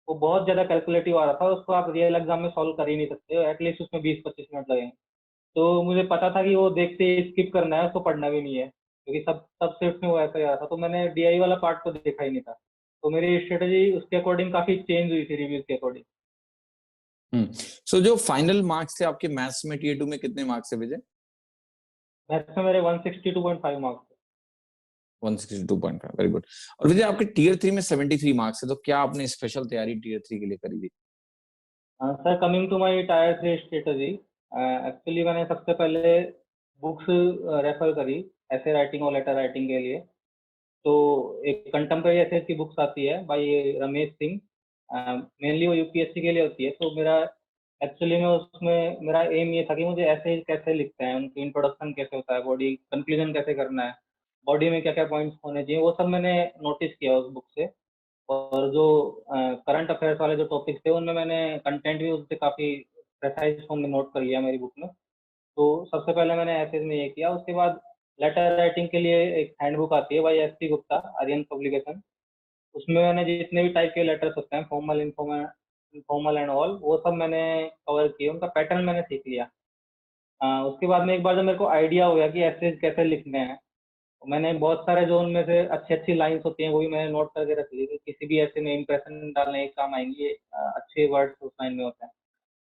वो बहुत ज़्यादा कैलकुलेटिव आ रहा था, उसको आप रियल एग्जाम में सॉल्व कर ही नहीं सकते हो, एटलीस्ट उसमें 20-25 मिनट लगेंगे। तो मुझे पता था कि वो देखते ही स्किप करना है, उसको पढ़ना भी नहीं है, क्योंकि सब सब शिफ्ट में वो ऐसा ही आ रहा था, तो मैंने डीआई वाला पार्ट तो देखा ही नहीं था। तो मेरी स्ट्रेटजी उसके अकॉर्डिंग काफ़ी चेंज हुई थी रिव्यूज के अकॉर्डिंग। हम्म। सो जो फाइनल मार्क्स थे आपके मैथ्स में टीयर 2 में, कितने मार्क्स थे विजय? मैथ्स में मेरे 162.5 मार्क्स थे। 162.5, वेरी गुड। और विजय, आपके टीयर 3 में 73 मार्क्स है, तो क्या आपने स्पेशल तैयारी टीयर 3 के लिए करी थी? Sir, coming to my tier 3 strategy, actually मैंने सबसे पहले बुक्स रेफर करी ऐसे राइटिंग और लेटर राइटिंग के लिए। तो एक कंटेम्प्रेरी एसेज की बुक्स आती है भाई रमेश सिंह, मेनली वो यूपीएससी के लिए होती है। तो मेरा एक्चुअली में उसमें मेरा एम ये था कि मुझे ऐसे कैसे लिखते हैं, उनकी इंट्रोडक्शन कैसे होता है, बॉडी कंक्लूजन कैसे करना है, बॉडी में क्या क्या पॉइंट्स होने चाहिए, वो सब मैंने नोटिस किया उस बुक से। और जो करंट अफेयर्स वाले जो टॉपिक्स थे उनमें मैंने कंटेंट भी उससे काफ़ी प्रेसाइज फॉर्म में नोट कर लिया मेरी बुक में। तो सबसे पहले मैंने ऐसे में ये किया। उसके बाद लेटर राइटिंग के लिए एक हैंडबुक आती है by S P Gupta, Aryan publication. उसमें मैंने जितने भी टाइप के लेटर्स होते हैं, formal, informal, informal and all, वो सब मैंने कवर किए, उनका पैटर्न मैंने सीख लिया। उसके बाद में एक बार जब मेरे को आइडिया हो गया कि ऐसे कैसे लिखने हैं, तो मैंने बहुत सारे जो उनमें से अच्छी अच्छी लाइंस होती हैं वो भी मैंने नोट करके रख ली कि किसी भी ऐसे में इंप्रेशन डालने के काम आएंगी, ये अच्छे वर्ड्स उस लाइन में होते हैं,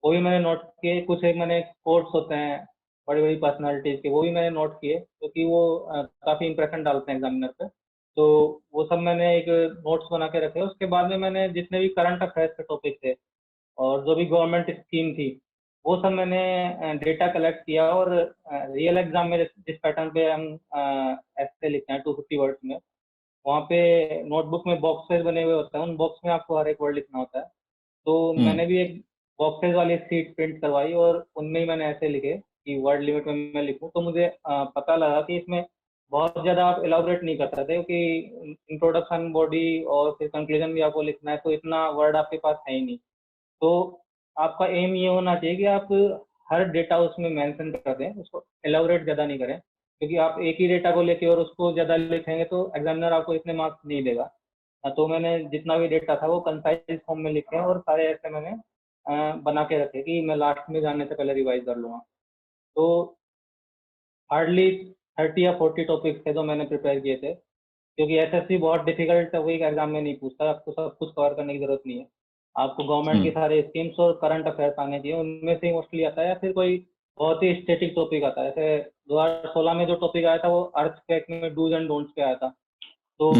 वो भी मैंने नोट किए। कुछ एक मैंने कोट्स होते हैं बड़ी बड़ी पर्सनालिटीज के, वो भी मैंने नोट किए, क्योंकि वो काफ़ी इंप्रेशन डालते हैं एग्जामिनर पे। तो वो सब मैंने एक नोट्स बना के रखे। उसके बाद में मैंने जितने भी करंट अफेयर्स के टॉपिक थे और जो भी गवर्नमेंट स्कीम थी, वो सब मैंने डेटा कलेक्ट किया। और रियल एग्जाम में जिस पैटर्न पे हम ऐसे लिखते हैं 250 वर्ड्स में, वहाँ पे नोटबुक में बॉक्सेस बने हुए होते हैं, उन बॉक्स में आपको हर एक वर्ड लिखना होता है। तो हम्म। मैंने भी एक बॉक्सेस वाली सीट प्रिंट करवाई और उनमें ही मैंने ऐसे लिखे कि वर्ड लिमिट में मैं लिखूं। तो मुझे पता लगा कि इसमें बहुत ज़्यादा आप एलाबोरेट नहीं कर सकते, क्योंकि इंट्रोडक्शन, बॉडी और फिर कंक्लूजन भी आपको लिखना है, तो इतना वर्ड आपके पास है ही नहीं। तो आपका एम ये होना चाहिए कि आप हर डेटा उसमें मेंशन कर दें, उसको एलाबोरेट ज़्यादा नहीं करें। क्योंकि आप एक ही डेटा को लेके और उसको ज़्यादा लिखेंगे तो एग्जामिनर आपको इतने मार्क्स नहीं देगा। तो मैंने जितना भी डेटा था वो कंसाइज फॉर्म में लिखे और सारे ऐसे मैंने बना के रखे कि मैं लास्ट में जाने से पहले रिवाइज कर लूँगा। तो हार्डली 30 या 40 टॉपिक्स थे जो मैंने प्रिपेयर किए थे, क्योंकि एसएससी बहुत डिफिकल्ट टॉपिक एग्जाम में नहीं पूछता, आपको सब कुछ कवर करने की जरूरत नहीं है। आपको गवर्नमेंट की सारे स्कीम्स और करंट अफेयर्स आने चाहिए, उनमें से मोस्टली आता है, या फिर कोई बहुत ही स्टैटिक टॉपिक आता है। जैसे 2016 में जो टॉपिक आया था वो अर्थक्वेक में डूज एंड डोंट्स पे आया था। तो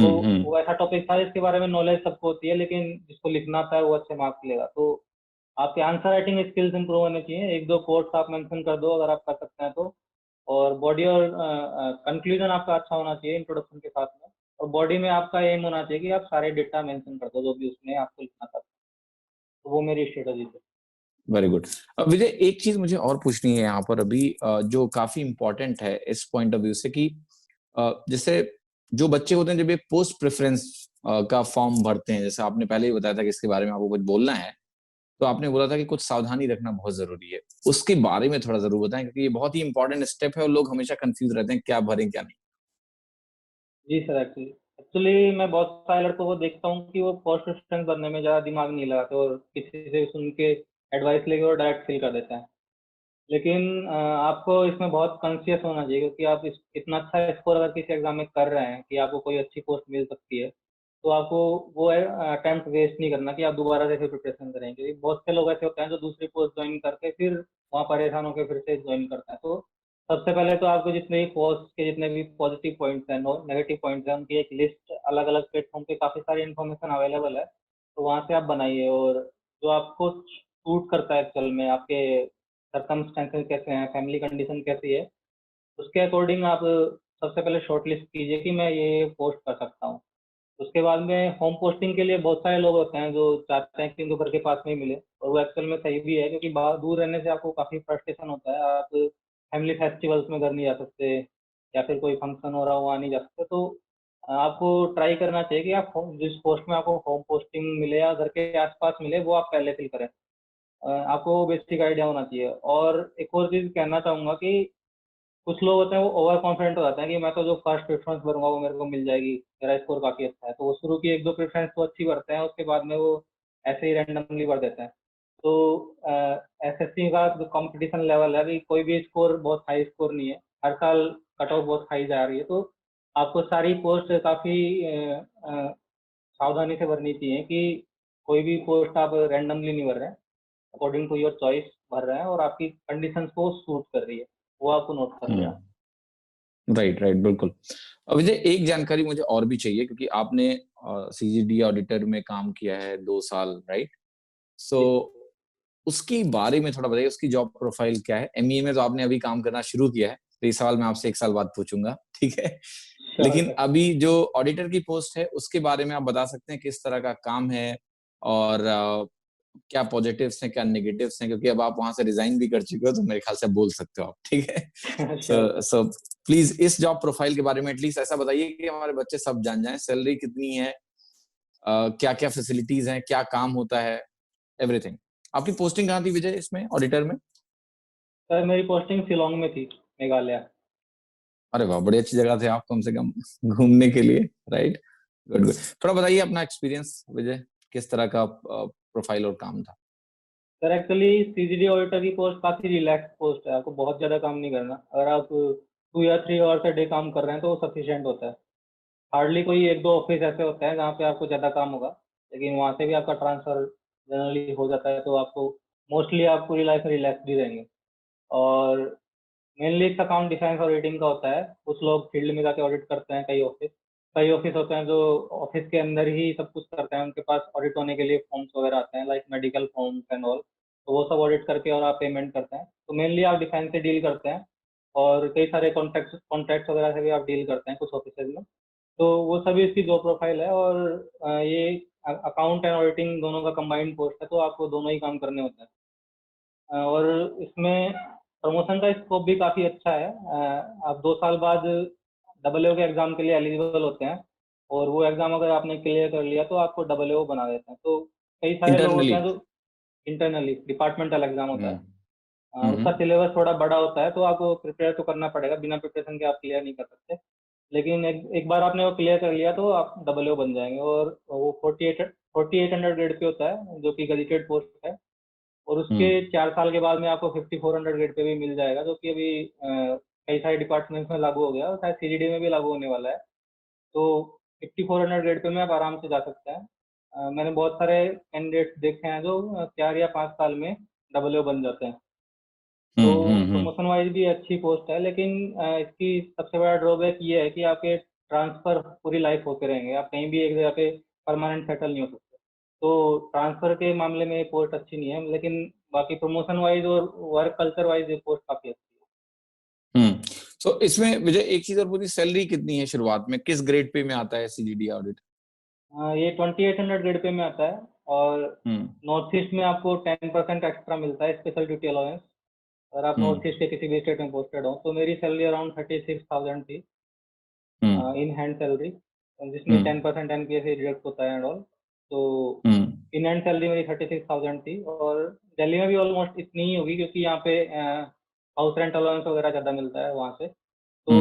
वो ऐसा टॉपिक था जिसके बारे में नॉलेज सबको होती है, लेकिन जिसको लिखना आता है वो अच्छे मार्क्स लेगा। तो आपके आंसर राइटिंग स्किल्स इंप्रूव होने चाहिए, एक दो कोट्स आप मेंशन कर दो अगर आप कर सकते हैं तो। और बॉडी और कंक्लूजन आपका अच्छा होना चाहिए इंट्रोडक्शन के साथ में। और बॉडी में आपका एम होना चाहिए कि आप सारे डेटा मेंशन कर दो जो भी उसमें आपको लिखना था। तो वो मेरी स्ट्रेटजी थी। Very good. विजय, एक चीज मुझे और पूछनी है यहाँ पर अभी, जो काफी इंपॉर्टेंट है इस पॉइंट ऑफ व्यू से, कि जैसे जो बच्चे होते हैं जब ये पोस्ट प्रेफरेंस का फॉर्म भरते हैं, जैसे आपने पहले ही बताया था कि इसके बारे में आपको कुछ बोलना है, तो आपने बोला था कि कुछ सावधानी रखना बहुत जरूरी है, उसके बारे में थोड़ा जरूर बताएं, क्योंकि ये बहुत ही इंपॉर्टेंट स्टेप है और लोग हमेशा कंफ्यूज रहते हैं क्या भरें क्या नहीं। जी सर, एक्चुअली एक्चुअली मैं बहुत सारे लड़कों को देखता हूँ कि वो पोस्ट प्रेफरेंस भरने में ज़्यादा दिमाग नहीं लगाते और किसी से सुन के एडवाइस लेके वो डायरेक्ट फिल कर देते हैं। लेकिन आपको इसमें बहुत कॉन्शियस होना चाहिए, क्योंकि आप इतना अच्छा स्कोर अगर किसी एग्जाम में कर रहे हैं कि आपको कोई अच्छी पोस्ट मिल सकती है, तो आपको वो अटेम्प्ट वेस्ट नहीं करना कि आप दोबारा से फिर प्रिपरेशन करेंगे। क्योंकि बहुत से लोग ऐसे होते हैं जो दूसरी पोस्ट ज्वाइन करके फिर वहाँ परेशान होकर फिर से ज्वाइन करते हैं। तो सबसे पहले तो आपको जितने भी पोस्ट के जितने भी पॉजिटिव पॉइंट्स हैं, नेगेटिव पॉइंट्स हैं, उनकी एक लिस्ट अलग अलग प्लेटफॉर्म पे काफ़ी सारी इन्फॉर्मेशन अवेलेबल है, तो वहाँ से आप बनाइए। और जो आपको सूट करता है एक्चुअल में, आपके सर्कमस्टेंसेस कैसे हैं, फैमिली कंडीशन कैसी है, उसके अकॉर्डिंग आप सबसे पहले शॉर्ट लिस्ट कीजिए कि मैं ये पोस्ट कर सकता हूँ। उसके बाद में होम पोस्टिंग के लिए बहुत सारे लोग होते हैं जो चाहते हैं कि उनको घर के पास में ही मिले, और वो एक्चुअल में सही भी है, क्योंकि बाहर दूर रहने से आपको काफ़ी फ्रस्ट्रेशन होता है। आप फैमिली फेस्टिवल्स में घर नहीं जा सकते, या फिर कोई फंक्शन हो रहा हो वहाँ नहीं जा सकते। तो आपको ट्राई करना चाहिए कि आप जिस पोस्ट में आपको होम पोस्टिंग मिले या घर के आसपास मिले वो आप पहले फिल करें। आपको बेसिक आइडिया होना चाहिए। और एक और चीज़ कहना चाहूँगा कि कुछ लोग होते हैं वो ओवर कॉन्फिडेंट हो जाते हैं कि मैं तो जो फर्स्ट प्रेफरेंस भरूंगा वो मेरे को मिल जाएगी, मेरा स्कोर काफ़ी अच्छा है, तो वो शुरू की एक दो प्रेफरेंस तो अच्छी भरते हैं, उसके बाद में वो ऐसे ही रैंडमली भर देते हैं। तो एसएससी का जो कंपटीशन लेवल है, अभी कोई भी स्कोर बहुत हाई स्कोर नहीं है, हर साल कट ऑफ बहुत हाई जा रही है। तो आपको सारी पोस्ट काफ़ी सावधानी से भरनी चाहिए कि कोई भी पोस्ट आप रैंडमली नहीं भर रहे हैं, अकॉर्डिंग टू योर चॉइस भर रहे हैं और आपकी कंडीशंस को सूट कर रही है, वो आपको नोट कर लेना। राइट राइट, बिल्कुल। अब मुझे एक जानकारी मुझे और भी चाहिए, क्योंकि आपने सीजीडी ऑडिटर में काम किया है 2 साल, राइट? सो उसके बारे में थोड़ा बताइए, उसकी जॉब प्रोफाइल क्या है? एमईए में तो आपने अभी काम करना शुरू किया है, तो इस सवाल मैं आपसे 1 साल बाद पूछूंगा, ठीक है? लेकिन श्योर। अभी जो ऑडिटर की पोस्ट है उसके बारे में आप बता सकते हैं किस तरह का काम है, और क्या पॉजिटिव्स हैं क्या नेगेटिव्स हैं, क्योंकि अब आप वहां से रिजाइन भी कर चुके हो, तो मेरे ख्याल से बोल सकते हो आप, ठीक है? Sure sir. सो प्लीज इस जॉब प्रोफाइल के बारे में एटलीस्ट ऐसा बताइए कि हमारे बच्चे सब जान जाएं, सैलरी कितनी है, क्या क्या फैसिलिटीज हैं, क्या काम होता है, एवरीथिंग। आपकी पोस्टिंग कहाँ थी विजय इसमें, ऑडिटर में? सर मेरी पोस्टिंग शिलोंग में थी, मेघालय। अरे वाह, बड़ी अच्छी जगह थे आप कम से कम घूमने के लिए, राइट? Good good. थोड़ा बताइए अपना एक्सपीरियंस विजय, किस तरह का प्रोफाइल और काम था? सर एक्चुअली सीजीडी ऑडिटर की पोस्ट काफ़ी रिलैक्स पोस्ट है, आपको बहुत ज़्यादा काम नहीं करना। अगर आप 2 या 3 आवर्स a डे काम कर रहे हैं तो वो सफिशियंट होता है। हार्डली कोई एक दो ऑफिस ऐसे होते हैं जहाँ पे आपको ज़्यादा काम होगा, लेकिन वहाँ से भी आपका ट्रांसफ़र जनरली हो जाता है, तो आपको मोस्टली आप पूरी लाइफ में रिलैक्स भी रहेंगे। और मेनली इसका काम डिफेंस और रीडिंग का होता है। कुछ लोग फील्ड में जाके ऑडिट करते हैं, कई ऑफिस होते हैं जो ऑफिस के अंदर ही सब कुछ करते हैं, उनके पास ऑडिट होने के लिए फॉर्म्स वगैरह आते हैं, like medical forms and all, तो वो सब ऑडिट करके और आप पेमेंट करते हैं। तो मेनली आप डिफेंस से डील करते हैं, और कई सारे कॉन्ट्रैक्ट्स वगैरह से भी आप डील करते हैं कुछ ऑफिस में। तो वो सभी इसकी जॉब प्रोफाइल है। और ये अकाउंट एंड ऑडिटिंग दोनों का कंबाइंड पोस्ट है, तो आपको दोनों ही काम करने होते हैं। और इसमें प्रमोशन का स्कोप भी काफ़ी अच्छा है। आप 2 साल बाद डबल के एग्ज़ाम के लिए एलिजिबल होते हैं, और वो एग्ज़ाम अगर आपने क्लियर कर लिया तो आपको डबल बना देते हैं। तो कई सारे लोग होते इंटरनली? हैं जो इंटरनली डिपार्टमेंटल एग्ज़ाम होता है। उसका सिलेबस थोड़ा बड़ा होता है, तो आपको प्रिपेयर तो करना पड़ेगा, बिना प्रिपरेशन के आप क्लियर नहीं कर सकते। लेकिन एक बार आपने वो क्लियर कर लिया तो आप डबल बन जाएंगे। और वो 4800 ग्रेड पे होता है, जो कि गजेटेड पोस्ट है। और उसके 4 साल के बाद में आपको 5400 ग्रेड पे भी मिल जाएगा, जो कि अभी कई सारे डिपार्टमेंट्स में लागू हो गया और शायद सीजीडी में भी लागू होने वाला है। तो 5400 ग्रेड पे में आप आराम से जा सकते हैं। मैंने बहुत सारे कैंडिडेट्स देखे हैं जो 4 या 5 साल में डबल बन जाते हैं। तो प्रमोशन वाइज भी अच्छी पोस्ट है, लेकिन इसकी सबसे बड़ा ड्रॉबैक ये है कि आपके ट्रांसफर पूरी लाइफ होते रहेंगे, आप कहीं भी एक जगह पे परमानेंट सेटल नहीं हो सकते। तो ट्रांसफर के मामले में ये पोस्ट अच्छी नहीं है, लेकिन बाकी प्रमोशन वाइज और वर्क कल्चर वाइज ये पोस्ट काफी अच्छी हम्म। तो इसमें मुझे एक चीज और पूरी, सैलरी कितनी है शुरुआत में, किस ग्रेड पे में आता है सीजीडी ऑडिट? है। ये 2800 ग्रेड पे में आता है। और नॉर्थ ईस्ट में आपको 10% एक्स्ट्रा मिलता है, स्पेशल ड्यूटी अलाउंस। अगर आप नॉर्थ ईस्ट के किसी भी स्टेट में पोस्टेड हो, तो मेरी सैलरी अराउंड 36,000 थी इन हैंड सैलरी, जिसमें 10% एनपीएस डिडक्ट होता है एंड ऑल। तो इन हैंड सैलरी मेरी 36,000 थी। और दिल्ली में भी ऑलमोस्ट इतनी ही होगी, क्योंकि यहाँ पे हाउस रेंट अलाउंस वगैरह ज़्यादा मिलता है वहाँ से। तो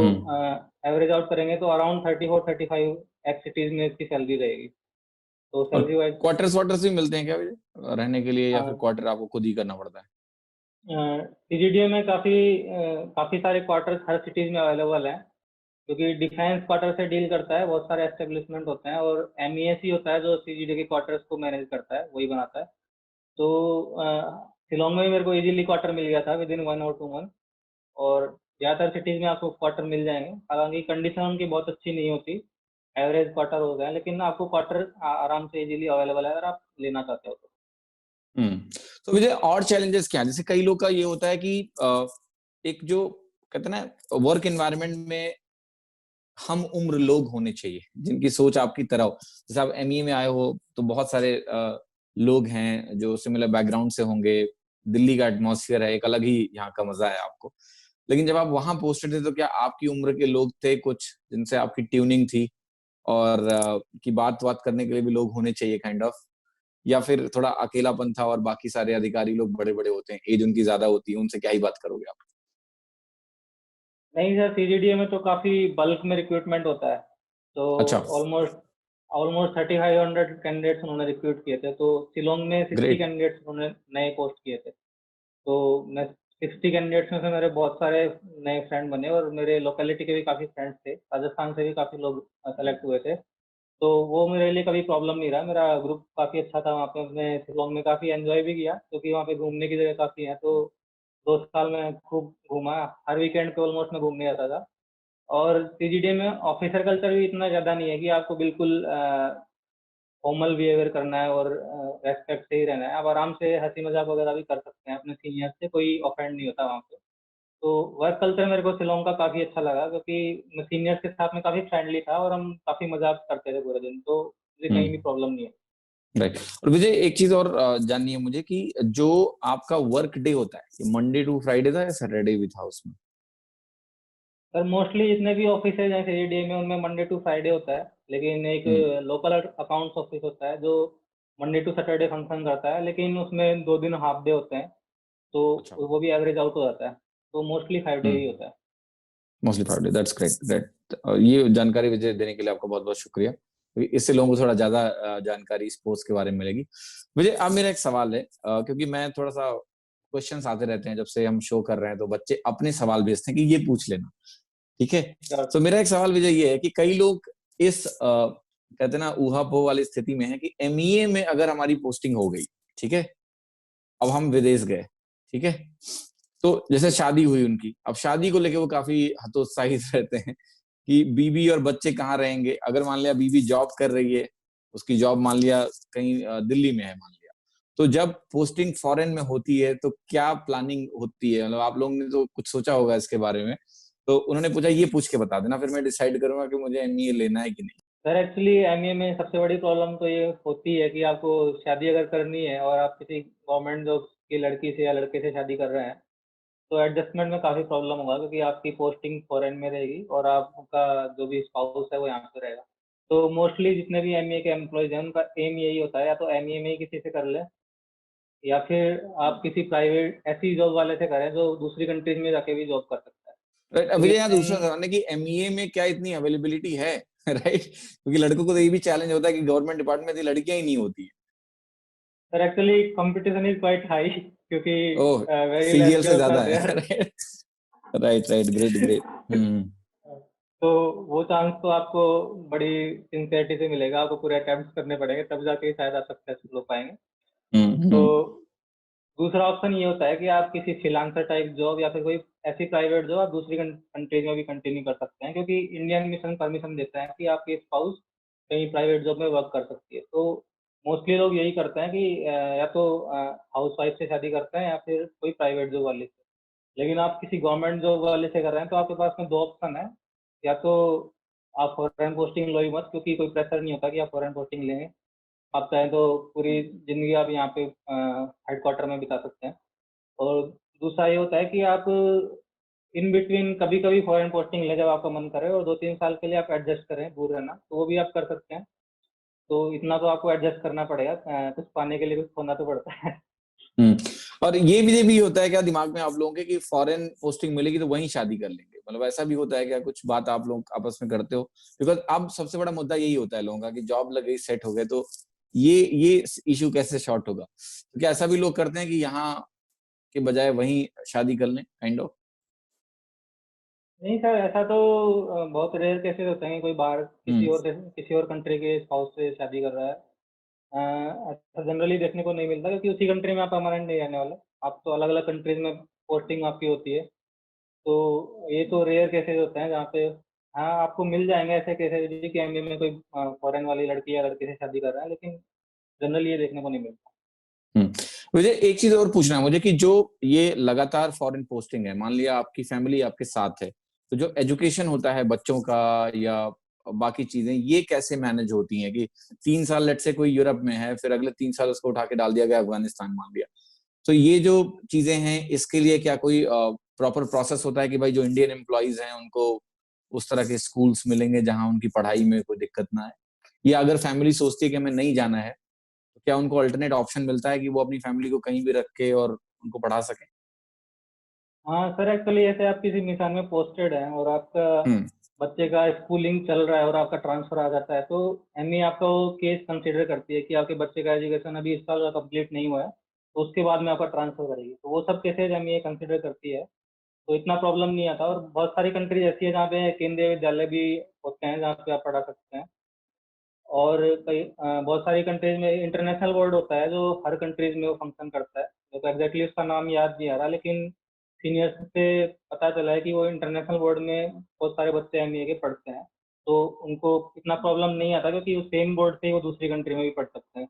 एवरेज आउट करेंगे तो अराउंड 34-35 एक्स सिटीज में इसकी सैलरी रहेगी। तो सैलरी वाइज क्वार्टर्स वाटर्स भी मिलते हैं क्या भैया रहने के लिए, या फिर क्वार्टर आपको खुद ही करना पड़ता है? सीजीडीए में काफ़ी सारे क्वार्टर्स हर सिटीज में अवेलेबल हैं, क्योंकि डिफेंस क्वार्टर से डील करता है, बहुत सारे एस्टेब्लिशमेंट होते हैं। और एमईएस ही होता है जो सीजीडी के क्वार्टर्स को मैनेज करता है, वही बनाता है। तो शिलोंग में भी मेरे को इजीली क्वार्टर मिल गया था विद इन 1 और 2 मंथ। और ज़्यादातर सिटीज़ में आपको क्वार्टर मिल जाएंगे, हालांकि कंडीशन उनकी बहुत अच्छी नहीं होती, एवरेज क्वार्टर हो गए, लेकिन आपको क्वार्टर आराम से इजीली अवेलेबल है अगर आप लेना चाहते हो तो। तो मुझे और चैलेंजेस क्या है? जैसे कई लोग का ये होता है कि एक जो कहते हैं ना वर्क एनवायरनमेंट में हम उम्र लोग होने चाहिए जिनकी सोच आपकी तरह हो। जैसे आप एमईए में आए हो तो बहुत सारे लोग हैं जो सिमिलर बैकग्राउंड से होंगे। दिल्ली का एटमॉस्फेयर है, एक अलग ही यहाँ का मजा है आपको। लेकिन जब आप वहां पोस्टेड थे तो क्या आपकी उम्र के लोग थे कुछ जिनसे आपकी ट्यूनिंग थी, और की बात करने के लिए भी लोग होने चाहिए काइंड ऑफ, या फिर थोड़ा अकेलापन था और बाकी सारे अधिकारी लोग बड़े बड़े होते हैं, एज उनकी ज्यादा होती है, उनसे क्या ही बात करोगे आप? नहीं सर, सीजीडीए में तो काफ़ी बल्क में रिक्रूटमेंट होता है। तो अच्छा, ऑलमोस्ट ऑलमोस्ट 3500 कैंडिडेट्स उन्होंने रिक्रूट किए थे। तो शिलोंग में 60 ग्रेट। कैंडिडेट्स उन्होंने नए पोस्ट किए थे। तो मैं 60 कैंडिडेट्स में से मेरे बहुत सारे नए फ्रेंड बने, और मेरे लोकेलिटी के भी काफ़ी फ्रेंड्स थे, राजस्थान से भी काफ़ी लोग सेलेक्ट हुए थे। तो वो मेरे लिए कभी प्रॉब्लम नहीं रहा, मेरा ग्रुप काफ़ी अच्छा था वहाँ पे। मैं शिलोंग में काफ़ी एंजॉय भी किया, क्योंकि वहाँ पे घूमने की जगह काफ़ी है। तो 2 साल में खूब घूमा, हर वीकेंड पे ऑलमोस्ट मैं घूमने जाता था। और सीजीडीए में ऑफिसर कल्चर भी इतना ज़्यादा नहीं है कि आपको बिल्कुल फॉर्मल बिहेवियर करना है और रेस्पेक्ट से ही रहना है। आप आराम से हंसी मजाक वगैरह भी कर सकते हैं अपने सीनियर से, कोई ऑफेंड नहीं होता वहाँ पे। तो वर्क कल्चर मेरे को शिलोंग का काफ़ी अच्छा लगा, क्योंकि मैं सीनियर्स के साथ में काफ़ी फ्रेंडली था और हम काफ़ी मजाक करते थे पूरे दिन। तो मुझे कहीं भी प्रॉब्लम नहीं है। राइट। और मुझे एक चीज और जाननी है मुझे कि जो आपका वर्क डे होता है, ये मंडे टू फ्राइडे था या सैटरडे भी था उसमें? सर मोस्टली जितने भी ऑफिस है जैसे सीजीडीए में, उनमें मंडे टू फ्राइडे होता है। लेकिन एक लोकल अकाउंट्स ऑफिस होता है जो मंडे टू सैटरडे फंक्शन करता है, लेकिन उसमें 2 दिन हाफ डे होते हैं। तो अच्छा। वो भी एवरेज आउट हो जाता है। तो मोस्टली 5 डे ही होता है। Mostly Friday, that's great great. ये जानकारी विजय देने के लिए आपका बहुत बहुत शुक्रिया, क्योंकि इससे लोगों को थोड़ा ज्यादा जानकारी स्पोर्ट्स के बारे में मिलेगी। मुझे अब मेरा एक सवाल है, क्योंकि मैं थोड़ा सा क्वेश्चंस आते रहते हैं जब से हम शो कर रहे हैं, तो बच्चे अपने सवाल भेजते हैं कि ये पूछ लेना, ठीक है? तो मेरा एक सवाल विजय ये है कि कई लोग इस कहते हैं ना ऊहापोह वाली स्थिति में है कि एमईए में अगर हमारी पोस्टिंग हो गई, ठीक है, अब हम विदेश गए, ठीक है, तो जैसे शादी हुई उनकी, अब शादी को लेके वो काफी हतोत्साहित रहते हैं कि बीबी और बच्चे कहाँ रहेंगे। अगर मान लिया बीबी जॉब कर रही है, उसकी जॉब मान लिया कहीं दिल्ली में है मान लिया, तो जब पोस्टिंग फॉरेन में होती है तो क्या प्लानिंग होती है? मतलब आप लोगों ने तो कुछ सोचा होगा इसके बारे में, तो उन्होंने पूछा ये पूछ के बता देना, फिर मैं डिसाइड करूंगा कि मुझे एमईए लेना है कि नहीं। सर एक्चुअली एमए में सबसे बड़ी प्रॉब्लम तो ये होती है कि आपको शादी अगर करनी है और आप किसी गवर्नमेंट जॉब की लड़की से या लड़के से शादी कर रहे हैं, तो एडजस्टमेंट में काफ़ी प्रॉब्लम होगा, क्योंकि आपकी पोस्टिंग फॉरेन में रहेगी और आपका जो भी स्पाउस है वो यहाँ पे रहेगा। तो मोस्टली जितने भी एमईए के एम्प्लॉयज हैं, उनका एम यही होता है, या तो एमईए में ही किसी से कर ले, या फिर आप किसी प्राइवेट ऐसी जॉब वाले से करें जो दूसरी कंट्रीज में जाके भी जॉब कर सकता है। राइट, तो अभी ये यहाँ दूसरा सवाल है कि एमईए में क्या इतनी अवेलेबिलिटी है? राइट, क्योंकि लड़कों को तो ये भी चैलेंज होता है कि गवर्नमेंट डिपार्टमेंट में लड़कियां ही नहीं होती sir actually competition is quite high, क्योंकि है। ओह, वेरी लेस सीजीएल से जॉब्स आर ज्यादा देयर। है। Right right, great great. Hmm. तो वो चांस तो आपको बड़ी सिंसियरिटी से मिलेगा, आपको पूरे अटेम्प्ट करने पड़ेंगे तब जाके शायद आप सक्सेसफुल हो पाएंगे। तो हम्म। दूसरा ऑप्शन ये होता है कि आप किसी फ्रीलांसर टाइप जॉब या फिर कोई ऐसी प्राइवेट जॉब आप दूसरी कंट्रीज में भी कंटिन्यू कर सकते हैं, क्योंकि इंडियन मिशन परमिशन देता है कि आपकी स्पाउस कहीं प्राइवेट जॉब में वर्क कर सकती है। तो मोस्टली लोग यही करते हैं कि या तो हाउस वाइफ से शादी करते हैं या फिर कोई प्राइवेट जॉब वाले से। लेकिन आप किसी गवर्नमेंट जॉब वाले से कर रहे हैं तो आपके पास में दो ऑप्शन है। या तो आप फॉरेन पोस्टिंग लो ही मत, क्योंकि कोई प्रेशर नहीं होता कि आप फॉरेन पोस्टिंग लेंगे। आप चाहें तो पूरी जिंदगी आप यहाँ पे हेडक्वार्टर में बिता सकते हैं। और दूसरा ये होता है कि आप इन बिटवीन कभी कभी फॉरेन पोस्टिंग ले जब आपका मन करे, और 2-3 साल के लिए आप एडजस्ट करें दूर रहना, तो वो भी आप कर सकते हैं। तो इतना तो आपको एडजस्ट करना पड़ेगा, कुछ पाने के लिए कुछ खोना तो पड़ता है। हम्म। और ये भी होता है क्या दिमाग में आप लोगों के कि फॉरेन पोस्टिंग मिलेगी तो वहीं शादी कर लेंगे? मतलब ऐसा भी होता है क्या? कुछ बात आप लोग आपस में करते हो? बिकॉज अब सबसे बड़ा मुद्दा यही होता है लोगों का कि जॉब लग गई, सेट हो गए, तो ये इशू कैसे शॉर्ट होगा? तो क्या ऐसा भी लोग करते हैं कि यहाँ के बजाय वहीं शादी कर लें, काइंड ऑफ? नहीं सर, ऐसा तो बहुत रेयर केसेस होते हैं कि कोई बाहर हम्म किसी और कंट्री के स्पाउस से शादी कर रहा है। ऐसा जनरली देखने को नहीं मिलता, क्योंकि उसी कंट्री में आप परमानेंट नहीं रहने वाले। आप तो अलग अलग कंट्रीज में पोस्टिंग आपकी होती है। तो ये तो रेयर केसेस होते हैं जहाँ पे, हाँ, आपको मिल जाएंगे ऐसे केसेस जी कि एमबी में कोई फॉरेन वाली लड़की या लड़के से शादी कर रहा है, लेकिन जनरली ये देखने को नहीं मिलता। हम्म। मुझे एक चीज और पूछना है मुझे कि जो ये लगातार फॉरेन पोस्टिंग है, मान लिया आपकी फैमिली आपके साथ है, तो जो एजुकेशन होता है बच्चों का या बाकी चीजें, ये कैसे मैनेज होती हैं कि 3 साल लेट से कोई यूरोप में है, फिर अगले 3 साल उसको उठा के डाल दिया गया अफगानिस्तान, मान लिया, तो ये जो चीजें हैं इसके लिए क्या कोई प्रॉपर प्रोसेस होता है कि भाई जो इंडियन एम्प्लॉयज हैं उनको उस तरह के स्कूल्स मिलेंगे जहां उनकी पढ़ाई में कोई दिक्कत ना आए, या अगर फैमिली सोचती है कि हमें नहीं जाना है तो क्या उनको अल्टरनेट ऑप्शन मिलता है कि वो अपनी फैमिली को कहीं भी रख के और उनको पढ़ा सके? हाँ सर, एक्चुअली ऐसे आप किसी मिशन में पोस्टेड हैं और आपका हम्म बच्चे का स्कूलिंग चल रहा है और आपका ट्रांसफर आ जाता है, तो एमई आपका वो केस कंसिडर करती है कि आपके बच्चे का एजुकेशन अभी इस साल का कंप्लीट नहीं हुआ है, तो उसके बाद में आपका ट्रांसफर करेगी। तो वो सब केसेज एमई कंसिडर करती है। तो इतना प्रॉब्लम नहीं आता। और बहुत सारी कंट्रीज ऐसी है जहाँ पे केंद्रीय विद्यालय भी होते हैं जहाँ पे आप पढ़ा सकते हैं। और बहुत सारी कंट्रीज में इंटरनेशनल बोर्ड होता है जो हर कंट्रीज में वो फंक्शन करता है। मेरे को एग्जैक्टली उसका नाम याद नहीं आ रहा, लेकिन सीनियर्स से पता चला है कि वो इंटरनेशनल बोर्ड में बहुत सारे बच्चे एमबीए के पढ़ते हैं। तो उनको इतना प्रॉब्लम नहीं आता, क्योंकि वो सेम बोर्ड से ही वो दूसरी कंट्री में भी पढ़ सकते हैं।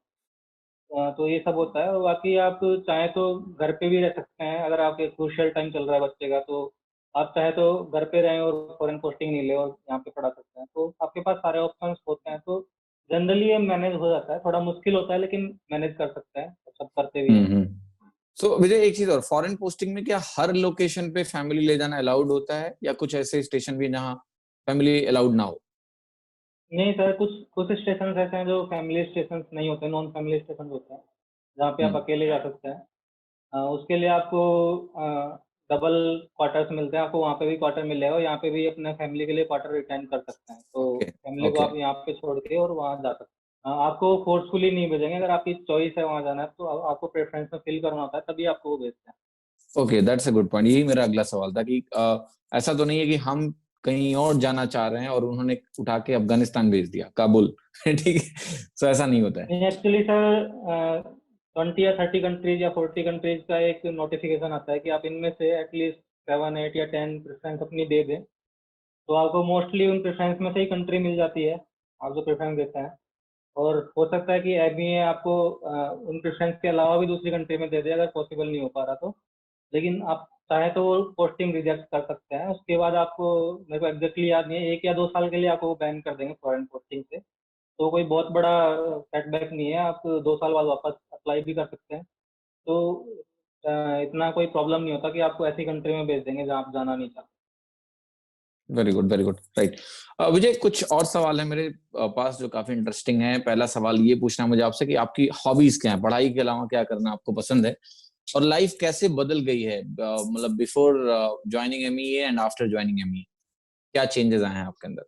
तो ये सब होता है। और बाकी आप चाहें तो घर पे भी रह सकते हैं, अगर आपके क्रूशियल टाइम चल रहा है बच्चे का, तो आप चाहे तो घर पे रहें और फॉरेन पोस्टिंग नहीं ले और यहाँ पे पढ़ा सकते हैं। तो आपके पास सारे ऑप्शंस होते हैं। तो जनरली ये मैनेज हो जाता है, थोड़ा मुश्किल होता है लेकिन मैनेज कर सकते हैं, सब करते भी हैं। हम्म। सो विजय, एक चीज और, फॉरेन पोस्टिंग में क्या हर लोकेशन पे फैमिली ले जाना अलाउड होता है या कुछ ऐसे स्टेशन भी जहाँ फैमिली अलाउड ना हो? नहीं सर, कुछ कुछ स्टेशन ऐसे हैं जो फैमिली स्टेशन नहीं होते, नॉन फैमिली स्टेशन होते हैं जहाँ पे आप हम्म अकेले जा सकते हैं। उसके लिए आपको डबल क्वार्टर्स मिलते हैं, आपको वहाँ पे भी क्वार्टर मिलेगा और यहाँ पे भी अपने फैमिली के लिए क्वार्टर रिटर्न कर सकते हैं। तो ओके फैमिली को ओके आप यहाँ पे छोड़ के और वहाँ जा सकते हैं। आपको फोर्सफुली नहीं भेजेंगे, अगर आपकी चॉइस है वहाँ जाना है तो आपको प्रेफरेंस में फिल करना होता है, तभी आपको वो भेजते हैं। Okay, that's a good point. यही मेरा अगला सवाल था कि ऐसा तो नहीं है कि हम कहीं और जाना चाह रहे हैं और उन्होंने उठा के अफगानिस्तान भेज दिया, काबुल। ठीक है, सो ऐसा नहीं होता है। नहीं एक्चुअली सर, 20 या 30 कंट्रीज या 40 कंट्रीज का एक नोटिफिकेशन आता है कि आप इनमें से एटलीस्ट 7, 8 या 10 प्रेफरेंस अपनी दे दें। तो आपको मोस्टली उन प्रेफरेंस में से ही कंट्री मिल जाती है, आप जो प्रेफरेंस देते हैं। और हो सकता है कि एमबीए आपको उन प्रेफरेंस के अलावा भी दूसरी कंट्री में दे दे, अगर पॉसिबल नहीं हो पा रहा तो। लेकिन आप चाहे तो वो पोस्टिंग रिजेक्ट कर सकते हैं। उसके बाद आपको, मेरे को एग्जैक्टली याद नहीं है, 1 या 2 साल के लिए आपको वो बैन कर देंगे फॉरेन पोस्टिंग से। तो कोई बहुत बड़ा सेटबैक नहीं है, आप 2 साल बाद वापस अप्लाई भी कर सकते हैं। तो इतना कोई प्रॉब्लम नहीं होता कि आपको ऐसी कंट्री में भेज देंगे जहाँ आप जाना नहीं चाहते। Very good, very good, right. Vijay, कुछ और सवाल है मेरे पास जो काफी इंटरेस्टिंग है। पहला सवाल ये पूछना है मुझे आपसे कि आपकी हॉबीज क्या है, पढ़ाई के अलावा क्या करना आपको पसंद है, और लाइफ कैसे बदल गई है, मतलब before joining MEA and after joining MEA, क्या चेंजेस आए हैं आपके अंदर?